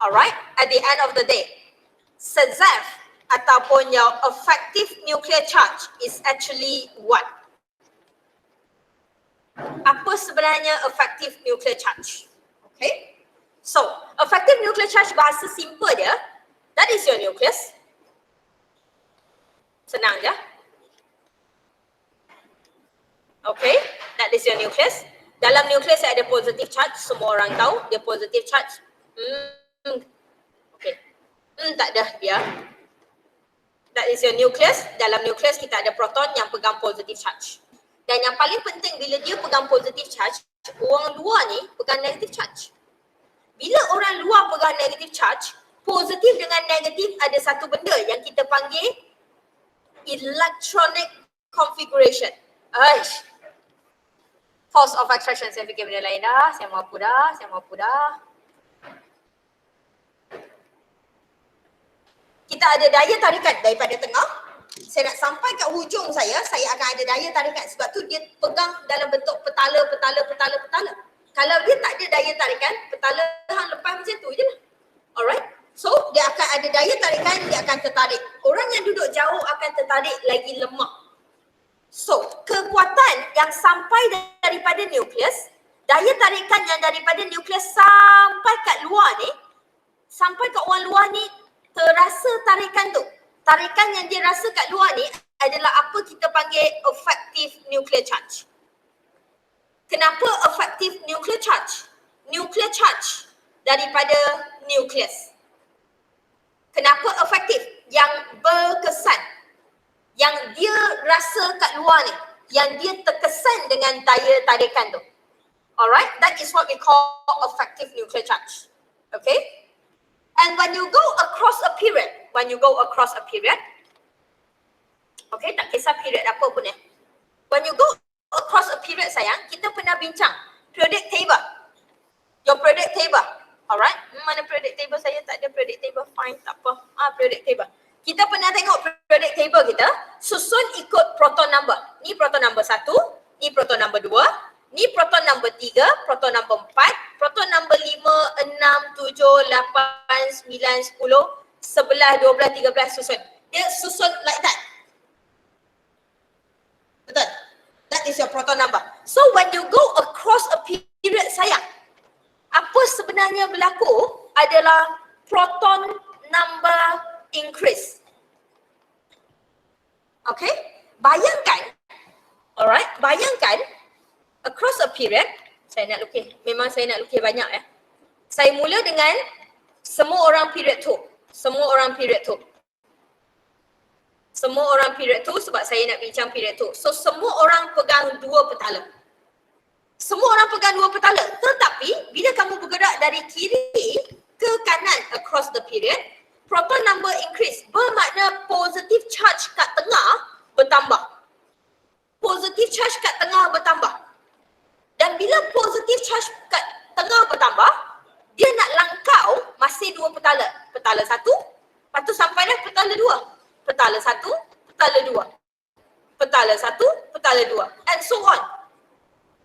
Alright? At the end of the day, SEZAF ataupun your effective nuclear charge is actually what? Apa sebenarnya effective nuclear charge? Okay? So, effective nuclear charge bahasa simple dia, that is your nucleus. Senang je. Okay? That is your nucleus. Dalam nucleus ada positive charge, semua orang tahu dia positive charge. Okay. Tak ada dia. That is your nucleus. Dalam nucleus kita ada proton yang pegang positive charge. Dan yang paling penting bila dia pegang positive charge, orang luar ni pegang negative charge. Bila orang luar pegang negative charge, positif dengan negatif ada satu benda yang kita panggil electronic configuration. Force of attraction, saya fikir benda lain dah. Saya mampu dah. Kita ada daya tarikan daripada tengah. Saya nak sampai kat hujung saya akan ada daya tarikan. Sebab tu dia pegang dalam bentuk petala. Kalau dia tak ada daya tarikan, petala hang lepas macam tu je lah. Alright? So, dia akan ada daya tarikan, dia akan tertarik. Orang yang duduk jauh akan tertarik lagi lemah. So, kekuatan yang sampai daripada nukleus, daya tarikan yang daripada nukleus sampai kat luar ni, sampai kat orang luar ni, terasa tarikan tu. Tarikan yang dia rasa kat luar ni adalah apa kita panggil effective nuclear charge. Kenapa effective nuclear charge? Nuclear charge daripada nukleus. Kenapa efektif? Yang berkesan. Yang dia rasa kat luar ni. Yang dia terkesan dengan daya tarikan tu. Alright? That is what we call effective nuclear charge. Okay? And when you go across a period, okay, tak kisah period apa pun ya. When you go across a period sayang, kita pernah bincang periodic table. Your periodic table. Alright? Mana periodic table saya? Tak ada periodic table. Fine, tak apa. Periodic table. Kita pernah tengok periodic table kita, susun ikut proton number. Ni proton number 1, ni proton number 2, ni proton number 3, proton number 4, proton number 5, 6, 7, 8, 9, 10, 11, 12, 13 susun. Dia susun like that. Betul? That is your proton number. So when you go across a period sayang, apa sebenarnya berlaku? adalah proton number increase. Okay, bayangkan, alright, bayangkan across a period, saya nak lukis, memang saya nak lukis banyak ya. Saya mula dengan semua orang period 2, semua orang period 2. Semua orang period 2 sebab saya nak bincang period 2. So semua orang pegang 2 petala. Semua orang pegang 2 petala. Tetapi bila kamu bergerak dari kiri ke kanan across the period, proton number increase. Bermakna positive charge kat tengah bertambah. Positive charge kat tengah bertambah. Dan bila positive charge kat tengah bertambah, dia nak langkau masih 2 petala. Petala 1, lepas tu sampailah petala 2. Petala 1, petala 2. Petala 1, petala 2. And so on.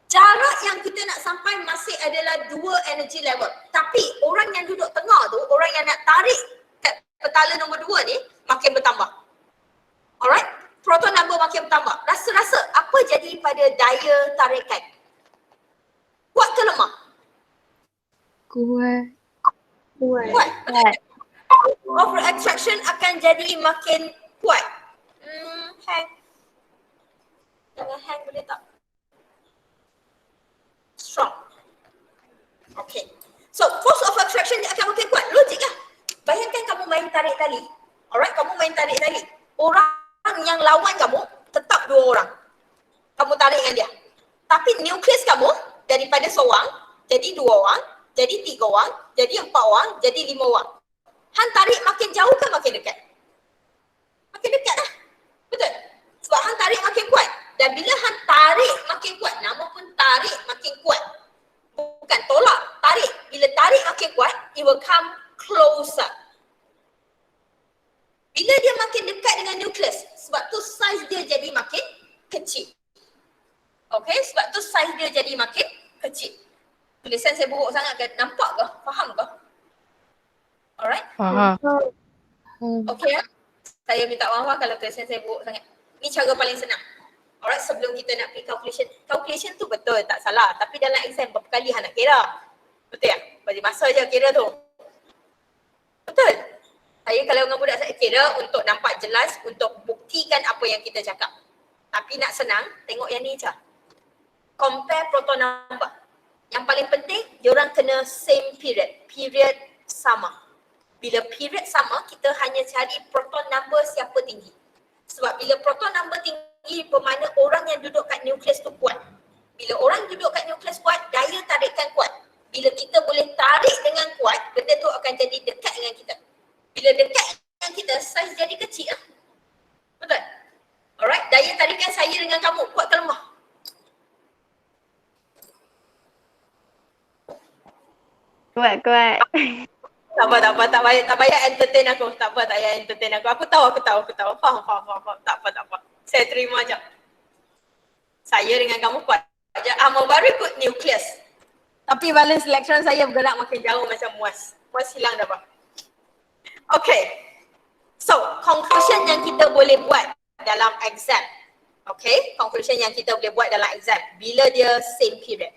Jarak yang kita nak sampai masih adalah 2 energy level. Tapi orang yang duduk tengah tu, orang yang nak tarik kat petala nombor 2 ni, makin bertambah. Alright? Proton number makin bertambah. Rasa-rasa apa jadi pada daya tarikan? Kuat ke lemah? Kuat. Kuat. Of attraction akan jadi makin kuat. Hang. Jangan hang boleh tak? Strong. Okay. So force of attraction dia akan makin kuat. Logik lah. Bayangkan kamu main tarik tali. Alright, kamu main tarik tali. Orang yang lawan kamu tetap 2 orang. Kamu tarik dengan dia. Tapi nukleus kamu daripada seorang jadi 2 orang, jadi 3 orang, jadi 4 orang, jadi 5 orang. Han tarik makin jauh ke makin dekat? Makin dekat lah. Betul? Sebab Han tarik makin kuat. Dan bila Han tarik makin kuat, nama pun tarik makin kuat. Bukan tolak, tarik. Bila tarik makin kuat, it will come closer. Bila dia makin dekat dengan nukleus, sebab tu saiz dia jadi makin kecil. Okay, sebab tu saiz dia jadi makin kecil. Tulisan saya buruk sangat ke? Nampak ke? Faham ke? Alright? Faham. Okay ya? Saya minta maaf kalau tulisan saya buruk sangat. Ni cara paling senang. Alright, sebelum kita nak pergi calculation. Calculation tu betul, tak salah. Tapi dalam exam berapa kali Han nak kira? Betul ya? Bagi masa je kira tu. Betul? Saya kalau dengan budak saya kira untuk nampak jelas, untuk buktikan apa yang kita cakap. Tapi nak senang, tengok yang ni je. Compare proton number. Yang paling penting, diorang kena same period. Period sama. Bila period sama, kita hanya cari proton number siapa tinggi. Sebab bila proton number tinggi, bermakna orang yang duduk kat nukleus tu kuat. Bila orang duduk kat nukleus kuat, daya tarikan kuat. Bila kita boleh tarik dengan kuat, benda tu akan jadi dekat dengan kita. Bila dekat dengan kita, saiz jadi kecil lah. Betul? Alright, daya tarikan saya dengan kamu, kuat ke lemah? Kuat. Tak apa. Tak payah entertain aku. Tak payah entertain aku. Aku tahu. Faham. Tak apa. Saya terima je. Saya dengan kamu kuat je. I'm a very good nucleus. Tapi valence electron saya bergerak makin jauh macam muas. Muas hilang dah, Bang. Okay. So, conclusion yang kita boleh buat dalam exam. Okay, conclusion yang kita boleh buat dalam exam. Bila dia same period.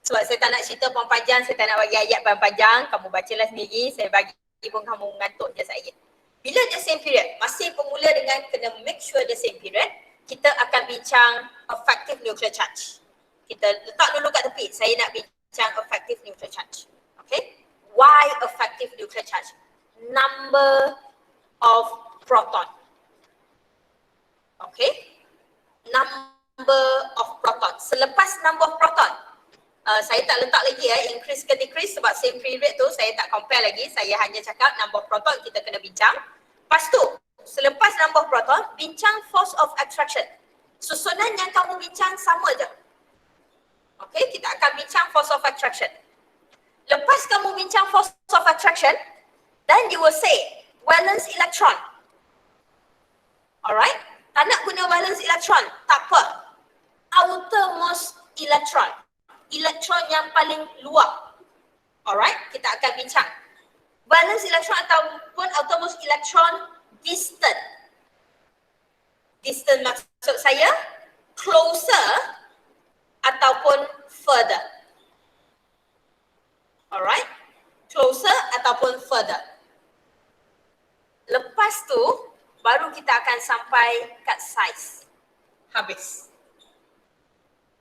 Sebab saya tak nak cerita panjang, saya tak nak bagi ayat panjang. Kamu bacalah sendiri, saya bagi pun kamu ngantuk je saya. Bila dia same period, masih bermula dengan kena make sure dia same period, kita akan bincang effective nuclear charge. Kita letak dulu kat tepi, saya nak bincang effective nuclear charge. Okay, why effective nuclear charge? Number of proton. Okay, number of proton. Selepas number of proton, saya tak letak lagi increase ke decrease sebab same period tu saya tak compare lagi. Saya hanya cakap number of proton kita kena bincang. Lepas tu, selepas number of proton, bincang force of attraction. Susunan yang kamu bincang sama je. Okay, kita akan bincang force of attraction. Lepas kamu bincang force of attraction, then you will say valence electron. Alright, tak nak guna valence electron, tak apa. Outermost electron. Elektron yang paling luar. Alright, kita akan bincang. Valence electron ataupun outermost electron distant. Distant maksud saya closer ataupun further. Alright, closer pakai cut size. Habis.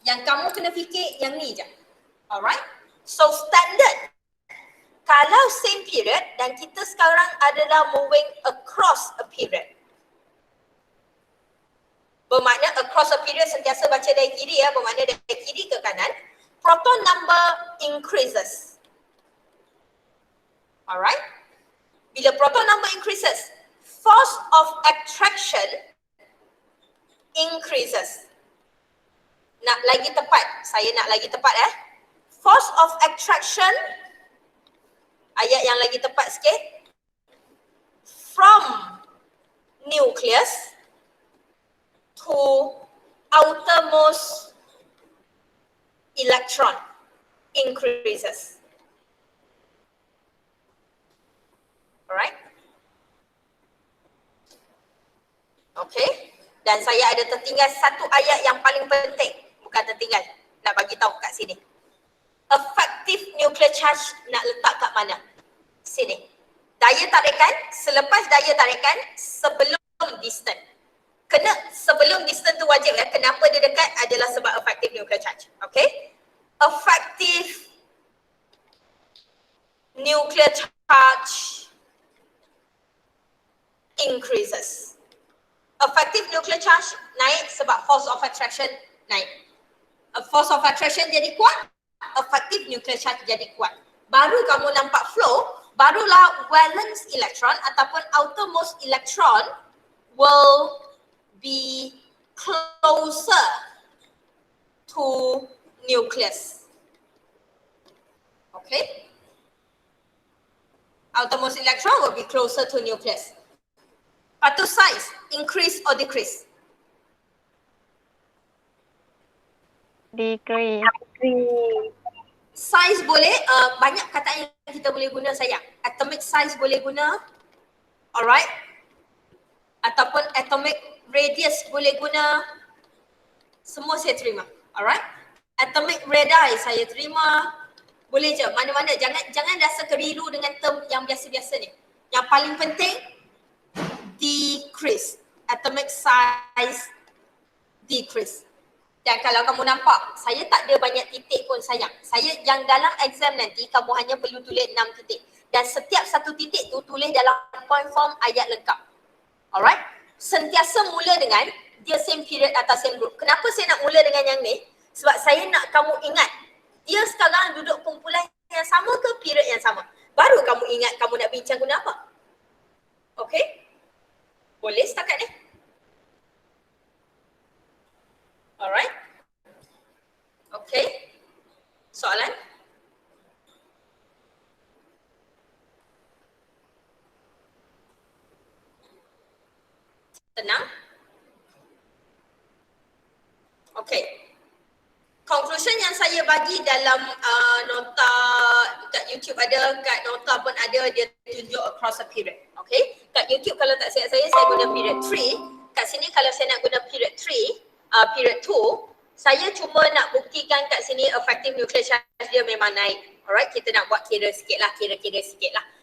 Yang kamu kena fikir yang ni je. Alright? So standard. Kalau same period dan kita sekarang adalah moving across a period. Bermakna across a period sentiasa baca dari kiri ya, bermakna dari kiri ke kanan. Proton number increases. Alright? Bila proton number increases, force of attraction increases. Nak lagi tepat, saya nak lagi tepat Force of attraction, ayat yang lagi tepat sikit. From nucleus to outermost electron increases. Alright? Okay. Dan saya ada tertinggal satu ayat yang paling penting. Bukan tertinggal. Nak bagi tahu kat sini. Effective nuclear charge nak letak kat mana? Sini. Daya tarikan, selepas daya tarikan, sebelum distant. Kena sebelum distant tu wajib Kenapa dia dekat adalah sebab effective nuclear charge. Okay? Effective nuclear charge increases. Effective nuclear charge naik sebab force of attraction naik. Force of attraction jadi kuat, effective nuclear charge jadi kuat. Baru kamu nampak flow, barulah valence electron ataupun outermost electron will be closer to nucleus. Okay? Outermost electron will be closer to nucleus. Lepas tu size, increase or decrease? Decrease. Size boleh, banyak kataan yang kita boleh guna sayang. Atomic size boleh guna, alright? Ataupun atomic radius boleh guna. Semua saya terima, alright? Atomic radii saya terima. Boleh je, mana-mana. Jangan rasa keliru dengan term yang biasa-biasa ni. Yang paling penting, decrease. Atomic size decrease. Dan kalau kamu nampak, saya tak ada banyak titik pun sayang. Saya yang dalam exam nanti, kamu hanya perlu tulis 6 titik. Dan setiap satu titik tu tulis dalam point form ayat lengkap. Alright? Sentiasa mula dengan dia same period atau same group. Kenapa saya nak mula dengan yang ni? Sebab saya nak kamu ingat, dia sekarang duduk kumpulan yang sama ke period yang sama? Baru kamu ingat kamu nak bincang guna apa. Okay? Boleh setakat ni? Alright? Okay. Soalan? Tenang? Okay. Conclusion yang saya bagi dalam nota kat YouTube ada, kat nota pun ada, dia tunjuk across a period. Okay? Kat YouTube kalau tak silap saya guna period 3. Kat sini kalau saya nak guna period 3, period 2, saya cuma nak buktikan kat sini effective nuclear charge dia memang naik. Alright, kita nak buat kira sikit lah.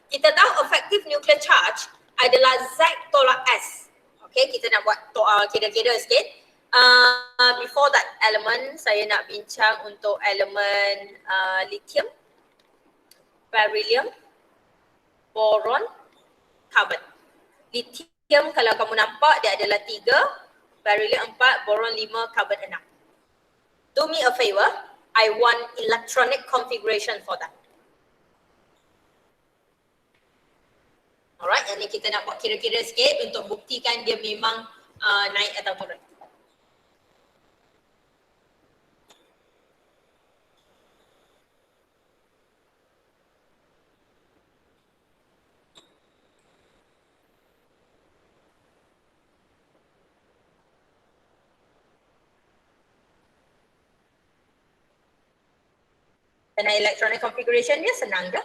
Kita tahu effective nuclear charge adalah Z tolak S. Okay, kita nak buat kira-kira sikit. Before that element, saya nak bincang untuk elemen lithium, beryllium, boron, carbon. Lithium kalau kamu nampak dia adalah 3, beryllium 4, boron 5, carbon 6. Do me a favor, I want electronic configuration for that. Alright, yang ni kita nak buat kira-kira sikit untuk buktikan dia memang naik atau turun. Dan electronic configuration dia senang ke?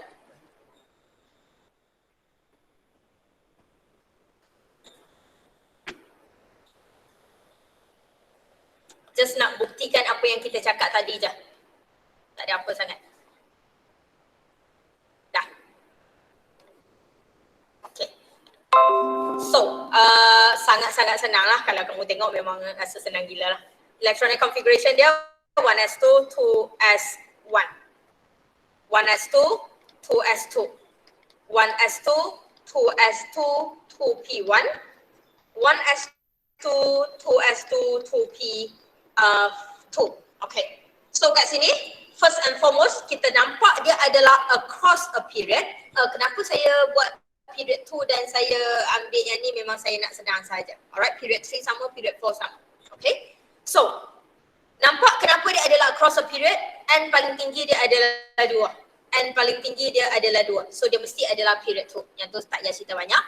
Just nak buktikan apa yang kita cakap tadi je. Tak ada apa sangat. Dah. Okay. So, sangat sangat senang lah. Kalau kamu tengok memang rasa senang gila lah. Electronic configuration dia 1s2, 2s1. 1s2, 2s2. 1s2, 2s2, 2p1. 1s2, 2s2, 2p2. Okay. So kat sini, first and foremost, kita nampak dia adalah across a period. Kenapa saya buat period 2 dan saya ambil yang ni memang saya nak senang saja. Alright, period 3 sama, period 4 sama. Okay. So, nampak kenapa dia adalah across a period? N paling tinggi dia adalah 2. N paling tinggi dia adalah 2. So, dia mesti adalah period 2. Yang tu tak payah cerita banyak.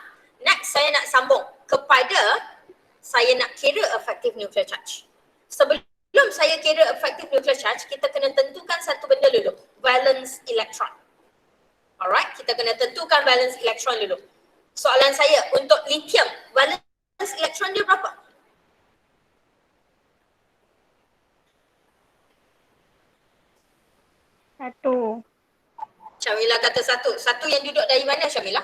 Next, saya nak sambung kepada saya nak kira effective nuclear charge. Sebelum saya kira effective nuclear charge, kita kena tentukan satu benda dulu. Valence electron. Alright, kita kena tentukan valence electron dulu. Soalan saya, untuk lithium, valence electron dia berapa? Satu. Syamila kata satu. Satu yang duduk dari mana Syamila?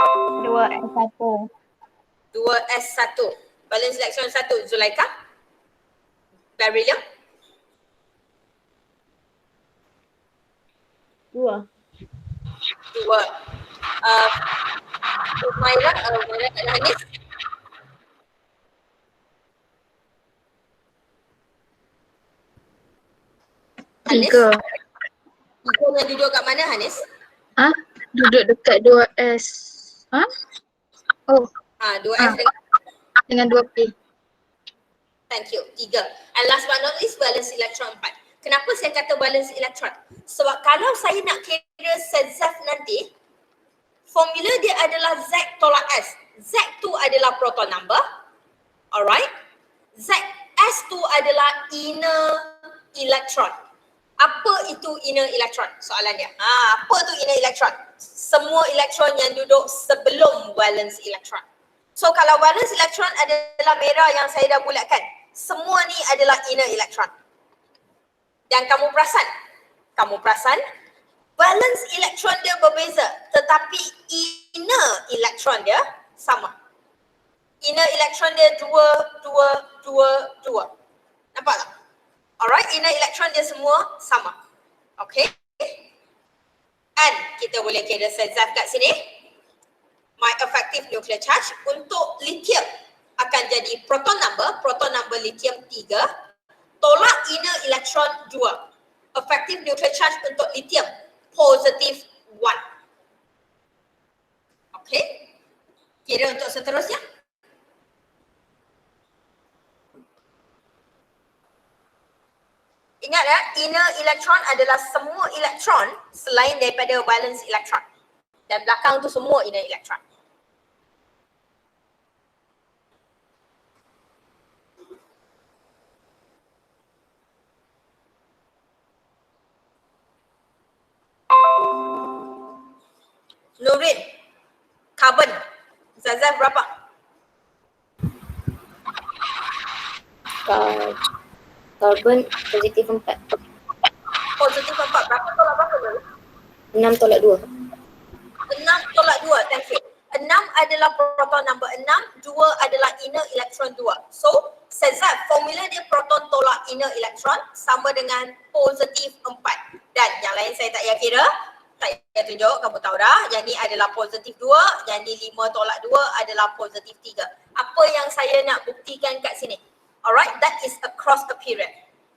2S1. 2S1. Valence electron 1. Zulaika? Beryllium? 2. 2. Umaira dan Hanis? Hanis? 3. 3 yang duduk kat mana Hanis? Duduk dekat 2S. Oh, 2S dengan 2P. Thank you. 3. And last but not least, valence electron 4. Kenapa saya kata valence electron? Sebab kalau saya nak kira Z nanti, formula dia adalah Z tolak S. Z tu adalah proton number. Alright. S tu adalah inner electron. Apa itu inner electron? Soalan dia. Apa tu inner electron? Semua elektron yang duduk sebelum valence electron. So kalau valence electron adalah merah yang saya dah bulatkan, semua ni adalah inner electron. Dan kamu perasan valence electron dia berbeza tetapi inner electron dia sama. Inner electron dia 2, 2, 2, 2. Nampak tak? Alright, inner electron dia semua sama. Okay. And kita boleh kira Z kat sini. My effective nuclear charge untuk lithium akan jadi proton number lithium 3 tolak inner electron 2. Effective nuclear charge untuk lithium positive 1. Okay. Kira untuk seterusnya. Ingat ya, inner electron adalah semua elektron selain daripada valence electron. Dan belakang tu semua inner electron. Nurin, carbon, Zazaf berapa? Carbon positif 4. Positif 4, berapa tolak berapa dulu? 6 tolak 2. 6 tolak 2, thank you. 6 adalah proton number 6, 2 adalah inner electron 2. So, Zazaf, formula dia proton tolak inner electron sama dengan positif 4. Dan yang lain saya tak payah kira, tak payah tunjuk, kamu tahu dah. Yang ni adalah positif 2, yang ni 5 tolak 2 adalah positif 3. Apa yang saya nak buktikan kat sini? Alright, that is across a period.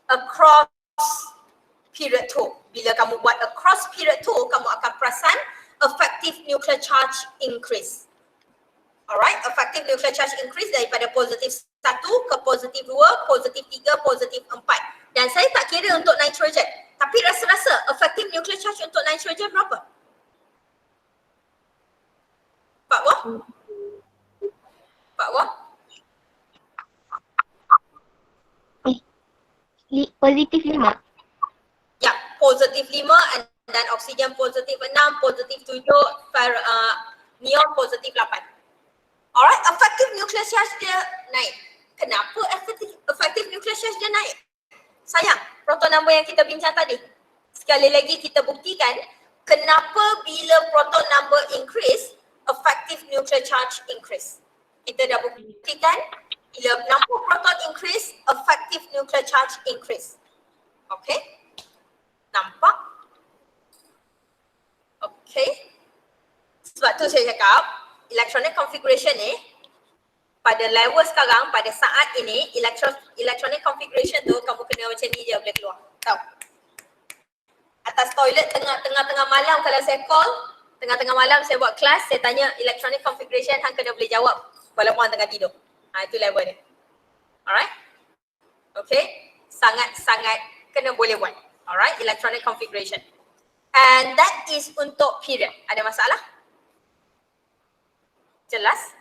Across period 2. Bila kamu buat across period 2, kamu akan perasan effective nuclear charge increase. Alright, effective nuclear charge increase daripada positif 1 ke positif 2, positif 3, positif 4. Dan saya tak kira untuk nitrogen. Tapi rasa-rasa effective nuclear charge untuk nitrogen berapa? Pak Wah? Pak Wah? Positif 5. Ya, positif 5 dan oksigen positif 6, positif 7, neon positif 8. Alright, effective nuclear charge dia naik. Kenapa effective nuclear charge dia naik? Sayang, proton number yang kita bincang tadi. Sekali lagi kita buktikan kenapa bila proton number increase, effective nuclear charge increase. Kita dah buktikan bila number proton increase, effective nuclear charge increase. Okay? Nampak? Okay. Sebab tu saya cakap, electronic configuration ni, pada level sekarang, pada saat ini, electronic configuration tu kamu kena macam ni je boleh keluar. Tahu? Atas toilet tengah-tengah malam kalau saya call, tengah-tengah malam saya buat kelas, saya tanya electronic configuration, hang kena boleh jawab walaupun hang tengah tidur. Itu level dia. Alright? Okay? Sangat-sangat kena boleh buat. Alright? Electronic configuration. And that is untuk period. Ada masalah? Jelas?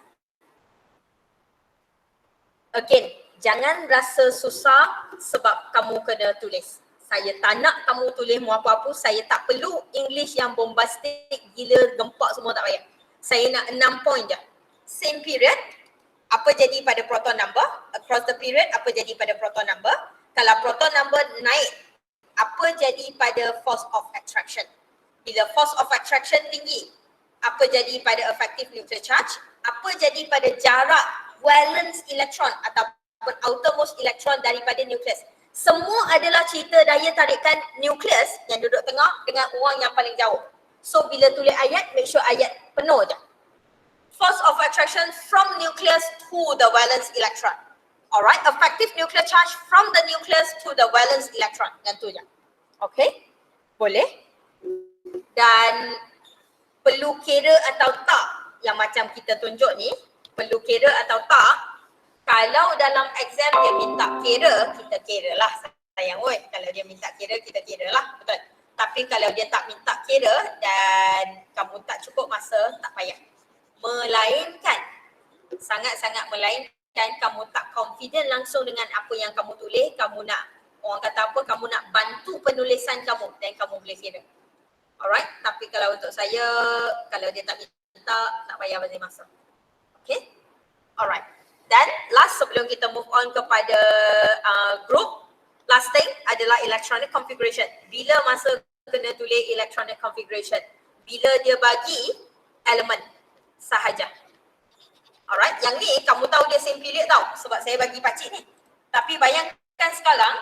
Again, jangan rasa susah sebab kamu kena tulis. Saya tak nak kamu tulis mu apa-apa. Saya tak perlu English yang bombastic, gila, gempak semua tak payah. Saya nak 6 point je. Same period, apa jadi pada proton number? Across the period, apa jadi pada proton number? Kalau proton number naik, apa jadi pada force of attraction? Bila force of attraction tinggi, apa jadi pada effective nuclear charge? Apa jadi pada jarak valence electron ataupun outermost electron daripada nukleus? Semua adalah cerita daya tarikan nukleus yang duduk tengah dengan orang yang paling jauh. So bila tulis ayat, make sure ayat penuh je. Force of attraction from nucleus to the valence electron. Alright, effective nuclear charge from the nucleus to the valence electron. Yang tu je. Okay? Boleh? Dan perlu kira atau tak yang macam kita tunjuk ni, perlu kira atau tak, kalau dalam exam dia minta kira, kita kira lah sayang oi. Kalau dia minta kira, kita kira lah, betul. Tapi kalau dia tak minta kira dan kamu tak cukup masa, tak payah. Melainkan, sangat-sangat melainkan kamu tak confident langsung dengan apa yang kamu tulis, kamu nak, orang kata apa, kamu nak bantu penulisan kamu dan kamu boleh kira. Alright, tapi kalau untuk saya, kalau dia tak minta, tak payah bagi masa. Okay? Alright. Dan last sebelum kita move on kepada group, last thing adalah electronic configuration. Bila masa kena tulis electronic configuration? Bila dia bagi elemen sahaja. Alright, yang ni kamu tahu dia same period tau sebab saya bagi pakcik ni. Tapi bayangkan sekarang,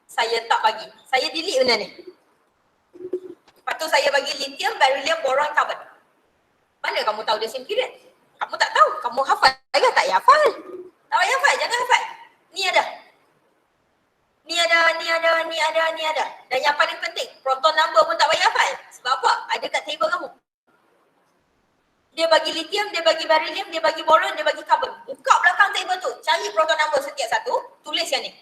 saya tak bagi. Saya delete benda ni. Lepas tu saya bagi lithium, beryllium, boron, carbon. Mana kamu tahu dia same period? Kamu tak tahu. Kamu hafal ke tak payah hafal? Tak payah hafal, jangan hafal. Ni ada. Ni ada, ni ada, ni ada, ni ada. Dan yang paling penting, proton number pun tak payah hafal. Sebab apa? Ada kat table kamu. Dia bagi lithium, dia bagi beryllium, dia bagi boron, dia bagi carbon. Buka belakang table tu, cari proton number setiap satu, tulis yang ni.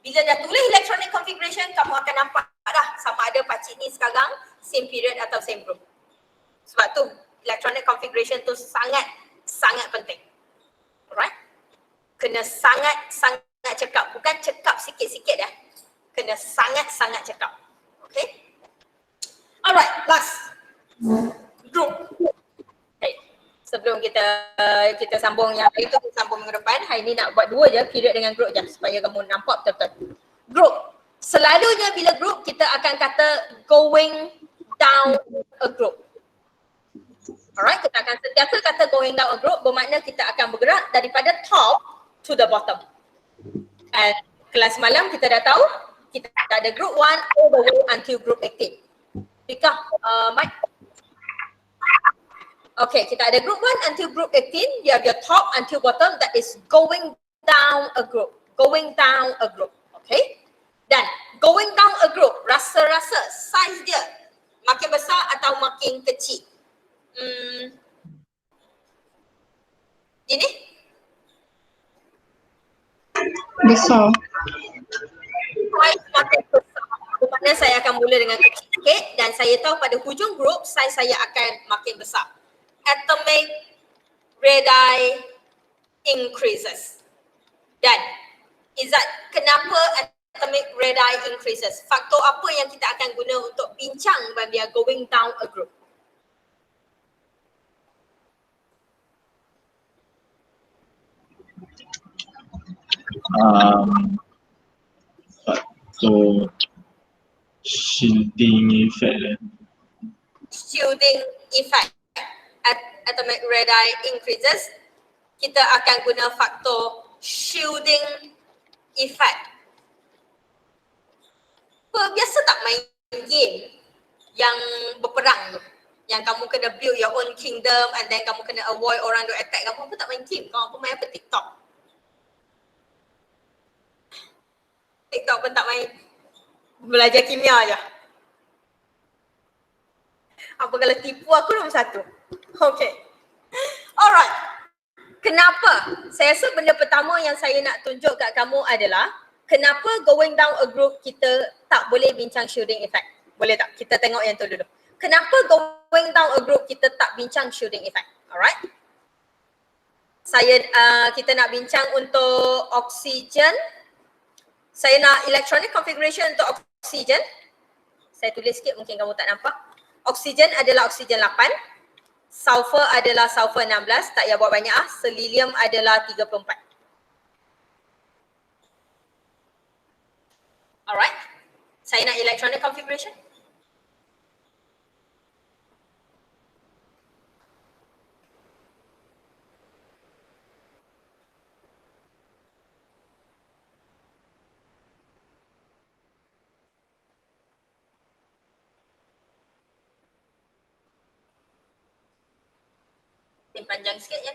Bila dah tulis electronic configuration, kamu akan nampak dah sama ada pakcik ni sekarang same period atau same group. Sebab tu electronic configuration tu sangat penting. Alright? Kena sangat cekap. Bukan cekap sikit-sikit dah. Kena sangat cekap. Okay? Alright, last. Group. Okay. Sebelum kita sambung yang itu, kita sambung minggu depan. Hari ni nak buat 2 je, period dengan group je. Supaya kamu nampak betul-betul. Group. Selalunya bila group, kita akan kata going down a group. Alright, kita akan sentiasa kata going down a group bermakna kita akan bergerak daripada top to the bottom. And kelas malam kita dah tahu, kita ada group 1 all the way until group 18. Fikah, Mike? Okay, kita ada group 1 until group 18, dia ada top until bottom, that is going down a group. Going down a group, okay? Dan going down a group, rasa-rasa size dia makin besar atau makin kecil? Ini? Besar. Size makin besar. Bermakna saya akan mula dengan kecil sikit dan saya tahu pada hujung group size saya akan makin besar. Atomic radii increases. Dan Izzat, kenapa atomic radii increases? Faktor apa yang kita akan guna untuk bincang when we are going down a group? So shielding effect lah. Shielding effect. Atomic radii increases. kita akan guna faktor shielding effect. Biasa tak main game yang berperang tu? Yang kamu kena build your own kingdom and then kamu kena avoid orang tu attack kamu. Apa tak main game? Kamu main apa? TikTok? TikTok pun tak main. Belajar kimia je. Apa kalau tipu aku nombor 1? Okay. Alright. Kenapa? Saya rasa benda pertama yang saya nak tunjuk kat kamu adalah kenapa going down a group kita tak boleh bincang shielding effect. Boleh tak? Kita tengok yang tu dulu. Kenapa going down a group kita tak bincang shielding effect? Alright. Kita nak bincang untuk oksigen. Saya nak electronic configuration untuk oksigen. Saya tulis sikit mungkin kamu tak nampak. Oksigen adalah oksigen 8. Sulfur adalah sulfur 16. Tak payah buat banyak ah. Selenium adalah 34. Alright. Saya nak electronic configuration. Panjang sikit ya.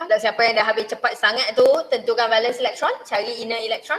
Kalau siapa yang dah habis cepat sangat tu, tentukan valence electron, cari inner electron.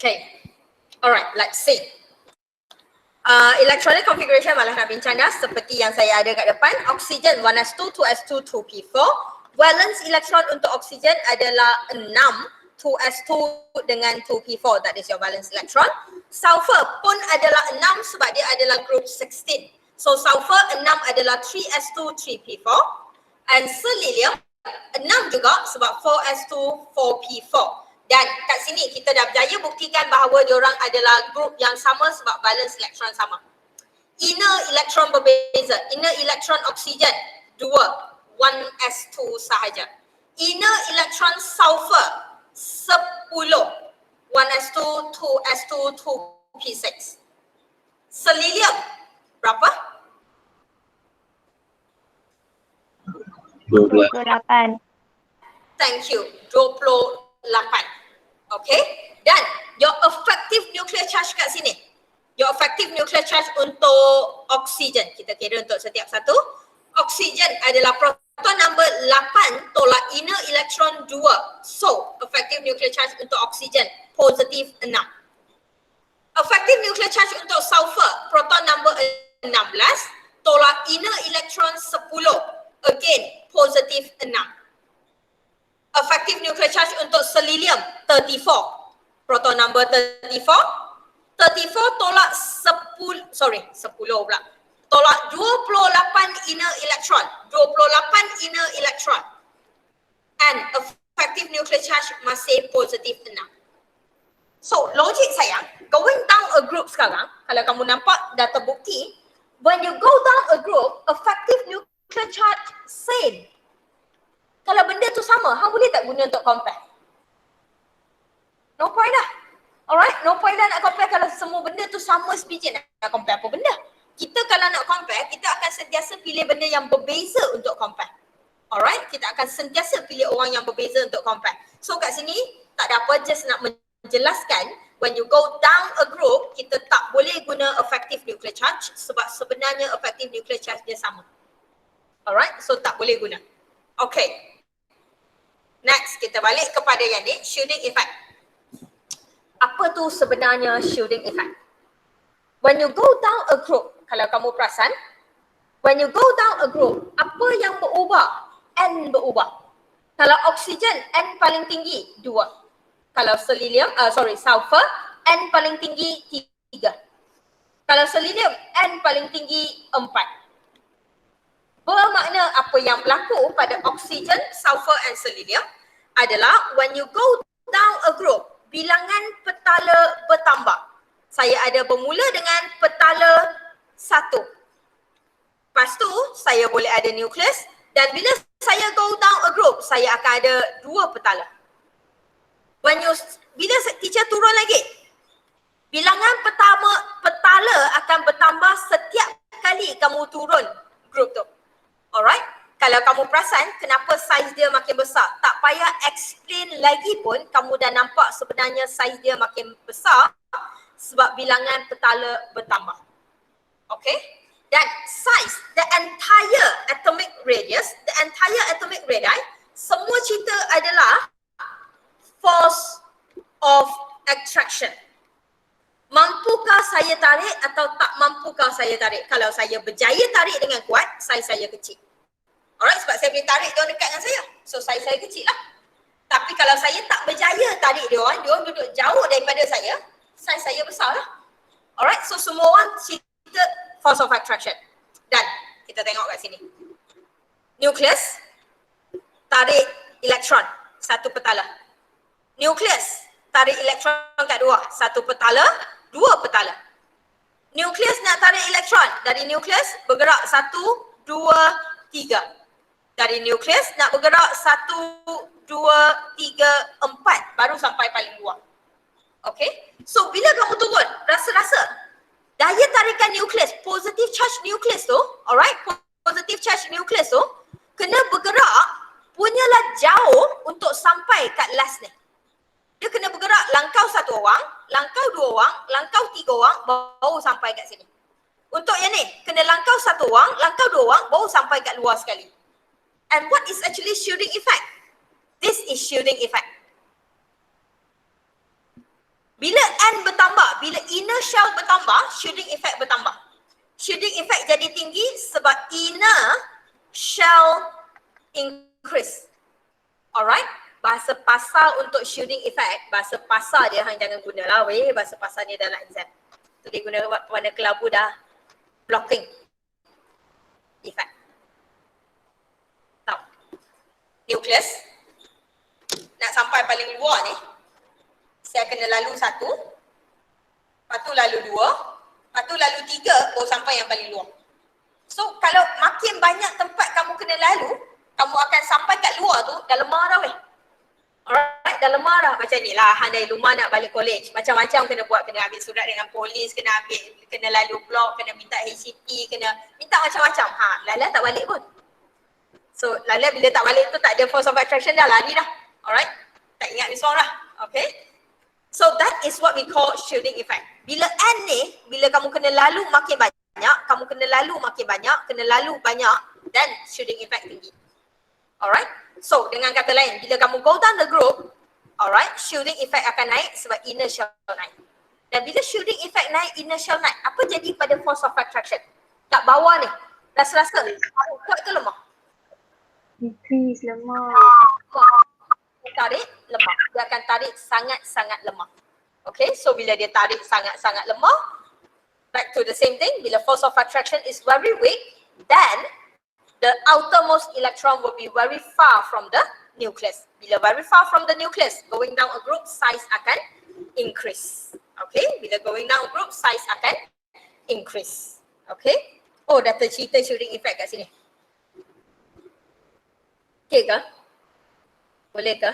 Okay, alright, let's see. Electronic configuration malah nak bincang dah seperti yang saya ada kat depan. Oksigen 1s2, 2s2, 2p4. Valence electron untuk oksigen adalah 6, 2s2 dengan 2p4. That is your valence electron. Sulfur pun adalah 6 sebab dia adalah group 16. So sulfur 6 adalah 3s2, 3p4. And selenium 6 juga sebab 4s2, 4p4. Dan kat sini kita dah berjaya buktikan bahawa diorang adalah grup yang sama sebab valence elektron sama. Inner elektron berbeza. Inner elektron oksigen 2, 1s2 sahaja. Inner elektron sulfur 10, 1s2, 2s2, 2p6. Selenium berapa? 28. Thank you. 28. Okay. Dan your effective nuclear charge kat sini. Your effective nuclear charge untuk oksigen. Kita kira untuk setiap satu. Oksigen adalah proton number 8 tolak inner electron 2. So, effective nuclear charge untuk oksigen positif 6. Effective nuclear charge untuk sulfur, proton number 16 tolak inner electron 10. Again, positif 6. Effective nuclear charge untuk selenium 34. Proton number 34. 34 tolak 10 pula. Tolak 28 inner electron. 28 inner electron. And effective nuclear charge masih positif 6. So, logik saya, going down a group sekarang, kalau kamu nampak dah terbukti, when you go down a group, effective nuclear charge same. Kalau benda tu sama, hang boleh tak guna untuk compare? No point dah. Alright, no point dah nak compare kalau semua benda tu sama sebiji. Nak compare apa benda? Kita kalau nak compare, kita akan sentiasa pilih benda yang berbeza untuk compare. Alright, kita akan sentiasa pilih orang yang berbeza untuk compare. So kat sini, tak ada apa, just nak menjelaskan, when you go down a group, kita tak boleh guna effective nuclear charge sebab sebenarnya effective nuclear charge dia sama. Alright, so tak boleh guna. Okay. Next, kita balik kepada yang ni, shielding effect. Apa tu sebenarnya shielding effect? When you go down a group, kalau kamu perasan, when you go down a group, apa yang berubah? N berubah. Kalau oksigen, N paling tinggi, 2. Kalau selenium, sulfur, N paling tinggi, 3. Kalau selenium, N paling tinggi, 4. Bermakna apa yang berlaku pada oksigen, sulfur and selenium adalah when you go down a group, bilangan petala bertambah. Saya ada bermula dengan petala 1. Lepas tu, saya boleh ada nukleus dan bila saya go down a group, saya akan ada 2 petala. Bila teacher turun lagi, bilangan petala akan bertambah setiap kali kamu turun group tu. Alright? Kalau kamu perasan kenapa saiz dia makin besar, tak payah explain lagi pun, kamu dah nampak sebenarnya saiz dia makin besar sebab bilangan petala bertambah. Okay? Dan saiz, the entire atomic radius, semua cerita adalah force of attraction. Mampukah saya tarik atau tak mampukah saya tarik? Kalau saya berjaya tarik dengan kuat, saiz saya kecil. Alright, sebab saya boleh tarik dia orang dekat dengan saya. So saiz saya kecil lah. Tapi kalau saya tak berjaya tarik dia orang duduk jauh daripada saya, saiz saya besar lah. Alright, so semua orang cerita force of attraction. Dan kita tengok kat sini. Nukleus tarik elektron, 1 petala. Nukleus tarik elektron kat 2, 1 petala, 2 petala. Nukleus nak tarik elektron, dari nukleus bergerak 1, 2, 3. Dari nukleus nak bergerak 1, 2, 3, 4 baru sampai paling luar. Okay? So bila kamu turun, rasa-rasa daya tarikan nukleus, positive charge nukleus tu, alright, positive charge nukleus tu kena bergerak punyalah jauh untuk sampai kat last ni. Dia kena bergerak langkau 1 orang, langkau 2 orang, langkau 3 orang baru sampai kat sini. Untuk yang ni, kena langkau 1 orang, langkau 2 orang baru sampai kat luar sekali. And what is actually shielding effect? This is shielding effect. Bila N bertambah, bila inner shell bertambah, shielding effect bertambah. Shielding effect jadi tinggi sebab inner shell increase. Alright? Bahasa pasal untuk shielding effect, bahasa pasal dia hang jangan guna lah weh, bahasa pasal dia dalam exam. Tu dia guna warna kelabu dah blocking effect. Tahu? Nukleus nak sampai paling luar ni, saya kena lalu 1, lepas tu lalu 2, lepas tu lalu 3 baru sampai yang paling luar. So kalau makin banyak tempat kamu kena lalu, kamu akan sampai kat luar tu dah lemah dah weh. Alright, dah lemah dah. Macam ni lah, hang dari rumah nak balik college, macam-macam kena buat, kena ambil surat dengan polis, kena lalu blok, kena minta HCP, kena minta macam-macam. Lala tak balik pun. So Lala bila tak balik tu tak ada force of attraction dah, lari dah. Alright, tak ingat ni seorang dah. Okay. So that is what we call shielding effect. Bila N ni, bila kamu kena lalu makin banyak, kena lalu banyak, then shielding effect tinggi. Alright. So dengan kata lain, bila kamu go down the group, alright, shielding effect akan naik sebab inner shell naik. Dan bila shielding effect naik, inner shell naik, apa jadi pada force of attraction? Kat bawah ni, rasa-rasa kuat ke lemah? Increase lemah. tarik lemah. Dia akan tarik sangat-sangat lemah. Okay, so bila dia tarik sangat-sangat lemah, back to the same thing, bila force of attraction is very weak, then the outermost electron will be very far from the nucleus. Bila very far from the nucleus, going down a group, size akan increase. Okay, bila going down a group, size akan increase. Okay, oh dah tercerita shielding effect kat sini. Okay ke? Boleh ke?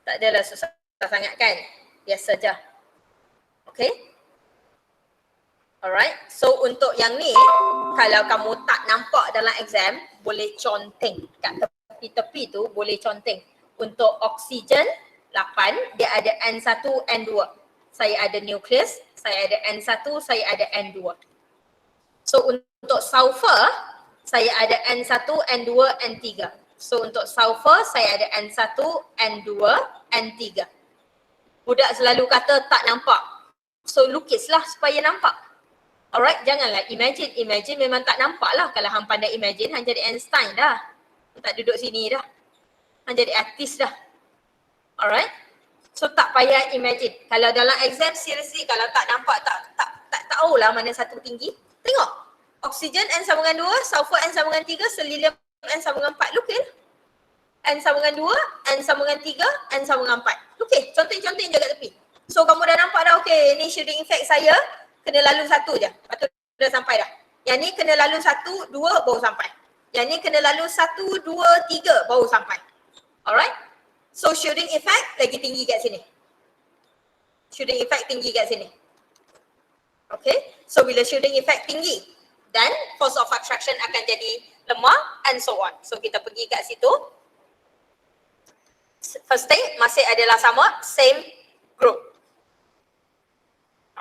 Tak adalah susah sangat kan? Biasa je. Okay? Alright. So untuk yang ni, kalau kamu tak nampak dalam exam, boleh conteng. Kat tepi-tepi tu boleh conteng. Untuk oksigen 8, dia ada N1, N2. Saya ada nukleus, saya ada N1, saya ada N2. So untuk sulfur, saya ada N1, N2, N3. So untuk sulfur, saya ada N1, N2, N3. Budak selalu kata tak nampak. So lukislah supaya nampak. Alright, janganlah imagine. Imagine memang tak nampak lah. Kalau hang pandai imagine, hang jadi Einstein dah. Tak duduk sini dah. Hang jadi artis dah. Alright. So tak payah imagine. Kalau dalam exam, seriously kalau tak nampak, tak tahulah mana satu tinggi. Tengok. Oksigen N sama dengan 2, sulfur N sama dengan 3, selenium N sama dengan 4. Lukis. N sama dengan 2, N sama dengan 3, N sama dengan 4. Lukis. Conteng-conteng je kat tepi. So kamu dah nampak dah, okay, ni shielding effect saya kena lalu satu je. Lepas tu dah sampai dah. Yang ni kena lalu 1, 2 baru sampai. Yang ni kena lalu 1, 2, 3 baru sampai. Alright. So shielding effect lagi tinggi kat sini. Shielding effect tinggi kat sini. Okay. So bila shielding effect tinggi, then force of attraction akan jadi lemah and so on. So kita pergi kat situ. First thing masih adalah sama, same group.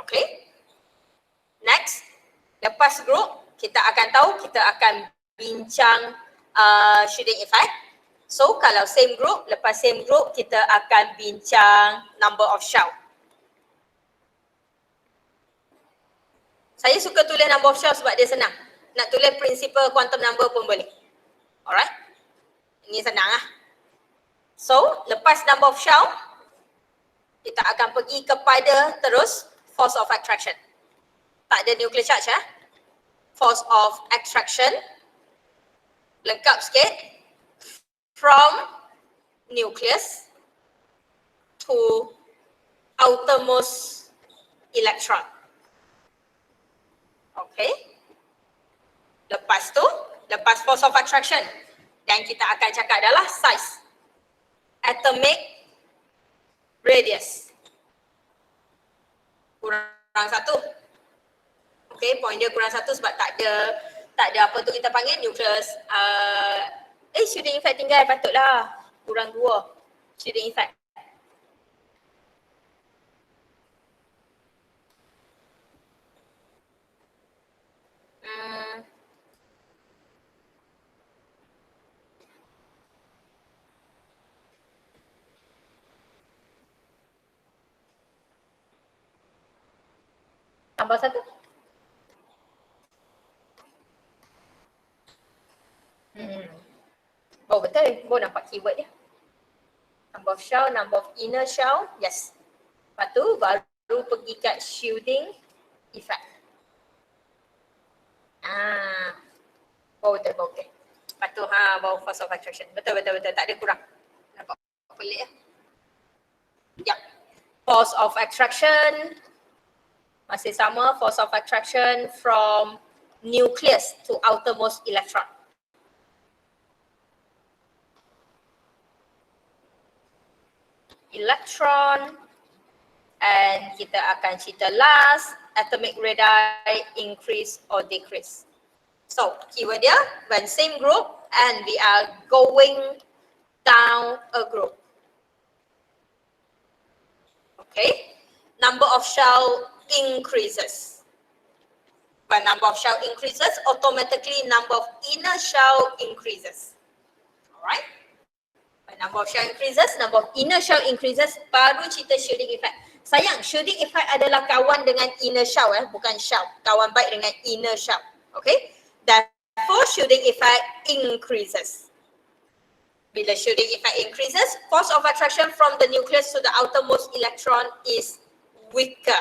Okay. Next, lepas group kita akan tahu, kita akan bincang shielding effect. So kalau same group, lepas same group kita akan bincang number of shell. Saya suka tulis number of shell sebab dia senang. Nak tulis principal quantum number pun boleh. Alright. Ini senang lah. So lepas number of shell, kita akan pergi kepada terus force of attraction. Tak ada nuclear charge ya. Force of attraction. Lengkap sikit. From nucleus to outermost electron. Okay. Lepas tu, lepas force of attraction, dan kita akan cakap adalah size. Atomic radius. Kurang 1. Okay, point dia kurang 1 sebab tak ada apa tu kita panggil nucleus. Shielding effect tinggal, patutlah. Kurang 2. Shielding effect. Tambah 1. Oh betul, baru nampak keyword dia. Number of shell, number of inner shell, yes. Lepas tu baru pergi kat shielding effect. Baru betul, baru okay. Lepas tu baru force of attraction. Betul, tak ada kurang. Nampak pelik ya. Yep. Force of attraction, masih sama, force of attraction from nucleus to outermost electron. Electron, and kita akan cerita last, atomic radii increase or decrease. So keyword dia, when same group and we are going down a group. Okay, number of shell increases. When number of shell increases, automatically number of inner shell increases. Alright. When number of shell increases, number of inner shell increases, baru cerita shielding effect. Sayang, shielding effect adalah kawan dengan inner shell bukan shell. Kawan baik dengan inner shell. Okay. Therefore, shielding effect increases. Bila shielding effect increases, force of attraction from the nucleus to the outermost electron is weaker.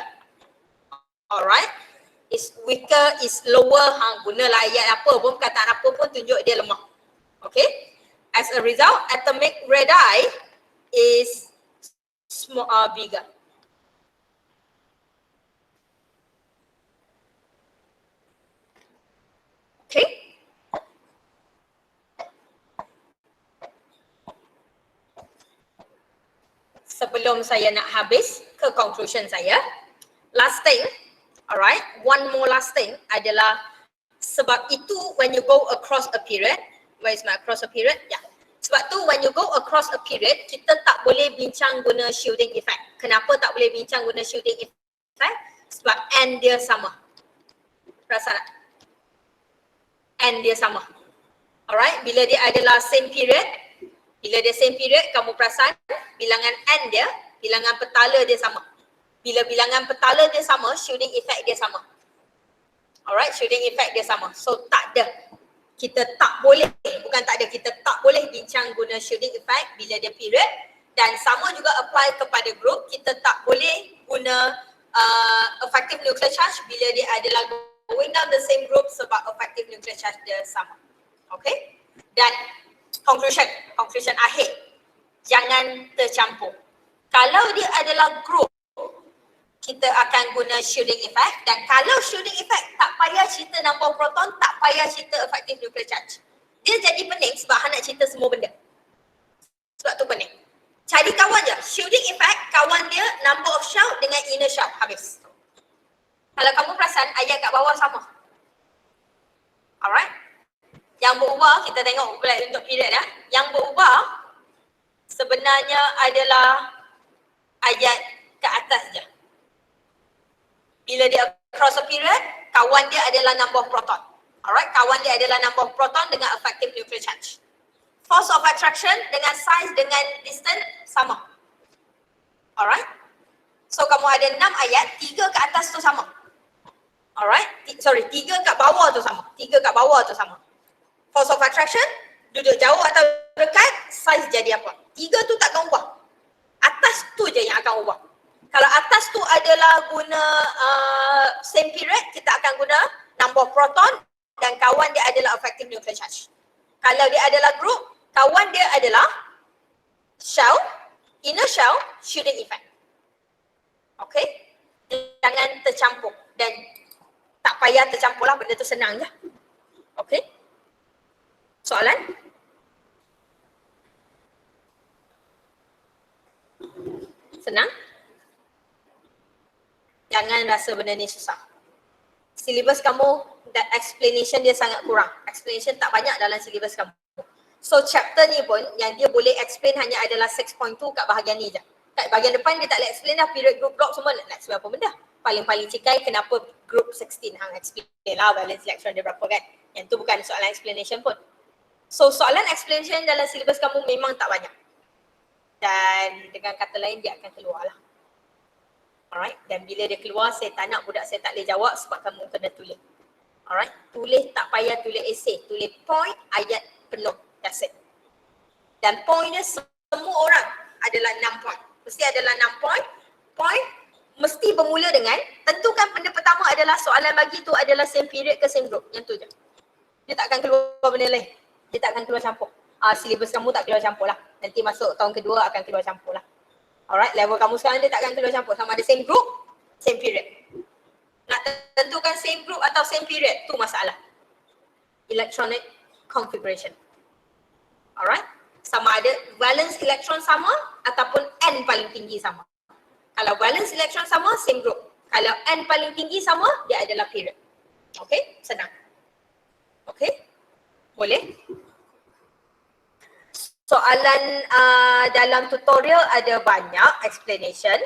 Alright? Is weaker, is lower. Gunalah ayat apa pun, perkataan apa pun tunjuk dia lemah. Okay? As a result, atomic radii is bigger. Okay? Sebelum saya nak habis ke conclusion saya, last thing, alright, one more last thing adalah sebab itu when you go across a period, where is my across a period? Yeah. Sebab tu when you go across a period, kita tak boleh bincang guna shielding effect. Kenapa tak boleh bincang guna shielding effect? Sebab N dia sama. Perasan tak? N dia sama. Alright, bila dia adalah same period, bila dia same period, kamu perasan bilangan N dia, bilangan petala dia sama. Bila bilangan petala dia sama, shielding effect dia sama. Alright, shielding effect dia sama. So tak ada. Kita tak boleh, bukan tak ada, kita tak boleh bincang guna shielding effect bila dia period, dan sama juga apply kepada group. Kita tak boleh guna effective nuclear charge bila dia adalah going down the same group sebab effective nuclear charge dia sama. Okay? Dan conclusion akhir, jangan tercampur. Kalau dia adalah group, kita akan guna shielding effect, dan kalau shielding effect tak payah cerita number proton, tak payah cerita effective nuclear charge. Dia jadi pening sebab hang nak cerita semua benda. Sebab tu pening. Cari kawan je. Shielding effect, kawan dia number of shell dengan inner shell, habis. Kalau kamu perasan, ayat kat bawah sama. Alright? Yang berubah, kita tengok untuk period ya. Yang berubah sebenarnya adalah ayat ke atas je. Bila dia across a period, kawan dia adalah number of proton. Alright, kawan dia adalah number of proton dengan effective nuclear charge. Force of attraction dengan size dengan distance sama. Alright. So kamu ada 6 ayat, 3 ke atas tu sama. Alright, 3 kat bawah tu sama. 3 kat bawah tu sama. Force of attraction, duduk jauh atau dekat, size jadi apa? 3 tu takkan ubah. Atas tu je yang akan ubah. Kalau atas tu adalah guna same period, kita akan guna number of proton dan kawan dia adalah effective nuclear charge. Kalau dia adalah group, kawan dia adalah shell, inner shell, shielding effect. Okay? Jangan tercampur dan tak payah tercampur lah, benda tu senang je. Okay? Soalan? Senang? Jangan rasa benda ni susah. Silibus kamu, explanation dia sangat kurang. Explanation tak banyak dalam silibus kamu. So chapter ni pun yang dia boleh explain hanya adalah 6.2 kat bahagian ni je. Kat bahagian depan dia tak boleh explain dah period group block semua nak explain apa benda. Paling-paling cikai kenapa group 16 hang explain lah valence electron dia berapa kan. Yang tu bukan soalan explanation pun. So soalan explanation dalam silibus kamu memang tak banyak. Dan dengan kata lain dia akan keluar lah. Alright, dan bila dia keluar saya tak nak budak saya tak boleh jawab sebab kamu kena tulis. Alright, tulis tak payah tulis essay, tulis point ayat penuh, that's it. Dan pointnya semua orang adalah 6 point. Mesti adalah 6 point. Point mesti bermula dengan tentukan benda pertama adalah soalan bagi tu adalah same period ke same group. Yang tu je. Dia tak akan keluar benda lain. Dia tak akan keluar campur. Silibus kamu tak keluar campur lah. Nanti masuk tahun kedua akan keluar campur lah. Alright, level kamu sekarang dia tak akan keluar campur. Sama ada same group, same period. Nak tentukan same group atau same period, tu masalah. Electronic configuration. Alright, sama ada valence electron sama ataupun N paling tinggi sama. Kalau valence electron sama, same group. Kalau N paling tinggi sama, dia adalah period. Okay, senang. Okay, boleh? Soalan dalam tutorial ada banyak explanation.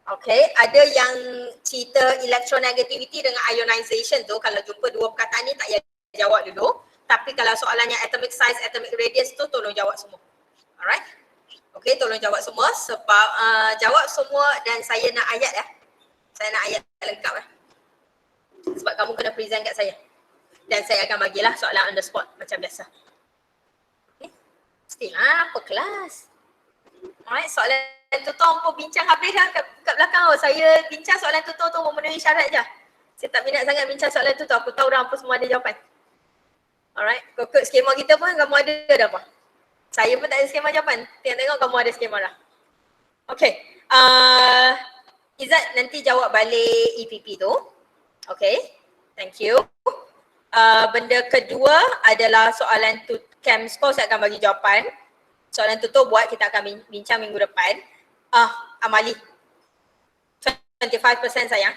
Okay, ada yang cerita electronegativity dengan ionization tu, kalau jumpa dua perkataan ni tak payah jawab dulu. Tapi kalau soalan yang atomic size, atomic radius tu tolong jawab semua. Alright? Okay, tolong jawab semua sebab jawab semua dan saya nak ayat ya. Saya nak ayat lengkap ya. Sebab kamu kena present kat saya. Dan saya akan bagilah soalan on the spot macam biasa. Okay? Mestilah apa kelas. Alright, soalan tutor pun bincang habis dah kat belakang. Saya bincang soalan tutor tu memenuhi syarat je. Saya tak minat sangat bincang soalan tutor. Aku tahu orang apa semua ada jawapan. Alright, kokot skema kita pun kamu ada dah apa. Saya pun tak ada skema jawapan. Tengok kamu ada skema dah. Okay. Izzat nanti jawab balik EPP tu. Okay. Thank you. Benda kedua adalah soalan camp score, saya akan bagi jawapan. Soalan tutur buat, kita akan bincang minggu depan. Amali. 25% sayang.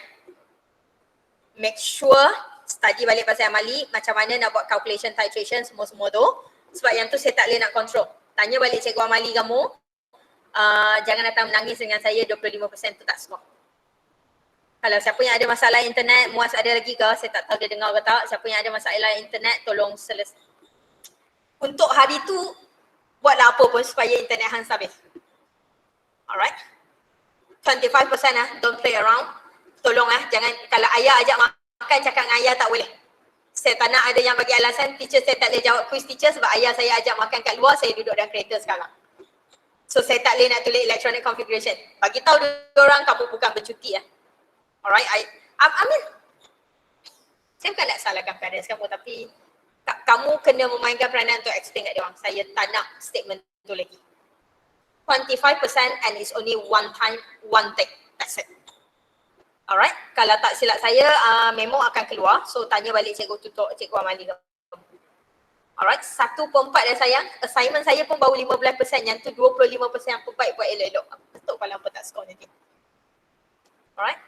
Make sure study balik pasal amali, macam mana nak buat calculation, titration, semua-semua tu. Sebab yang tu saya tak boleh nak control. Tanya balik cikgu amali kamu. Jangan datang menangis dengan saya 25% tu tak score. Kalau siapa yang ada masalah internet, Muaz ada lagi ke? Saya tak tahu dia dengar ke tak. Siapa yang ada masalah internet, tolong selesai. Untuk hari tu, buatlah apa pun supaya internet hang habis. Alright? 25% don't play around. Tolong jangan, kalau ayah ajak makan, cakap dengan ayah tak boleh. Saya tak nak ada yang bagi alasan, teacher saya tak boleh jawab quiz teacher sebab ayah saya ajak makan kat luar, saya duduk dalam kereta sekarang. So saya tak boleh nak tulis electronic configuration. Bagi tahu diorang kamu bukan bercuti Alright, I mean, saya bukan nak salahkan parents kamu tapi kamu kena memainkan peranan untuk explain kat diorang. Saya tak nak statement tu lagi. 25% and it's only one time, one take. That's it. Alright, kalau tak silap saya memo akan keluar. So tanya balik cikgu tutor, cikgu amali. Alright, 1/4 dah sayang. Assignment saya pun baru 15%. Yang tu 25% apa baik buat elok-elok. Betul kalau apa tak score nanti. Alright.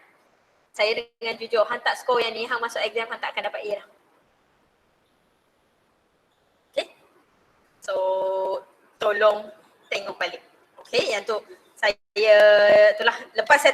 Saya dengan jujur, hang tak skor yang ni, hang masuk exam, hang tak akan dapat A dah. Okay. So, tolong tengok balik. Okay, yang tu saya, itulah, lepas saya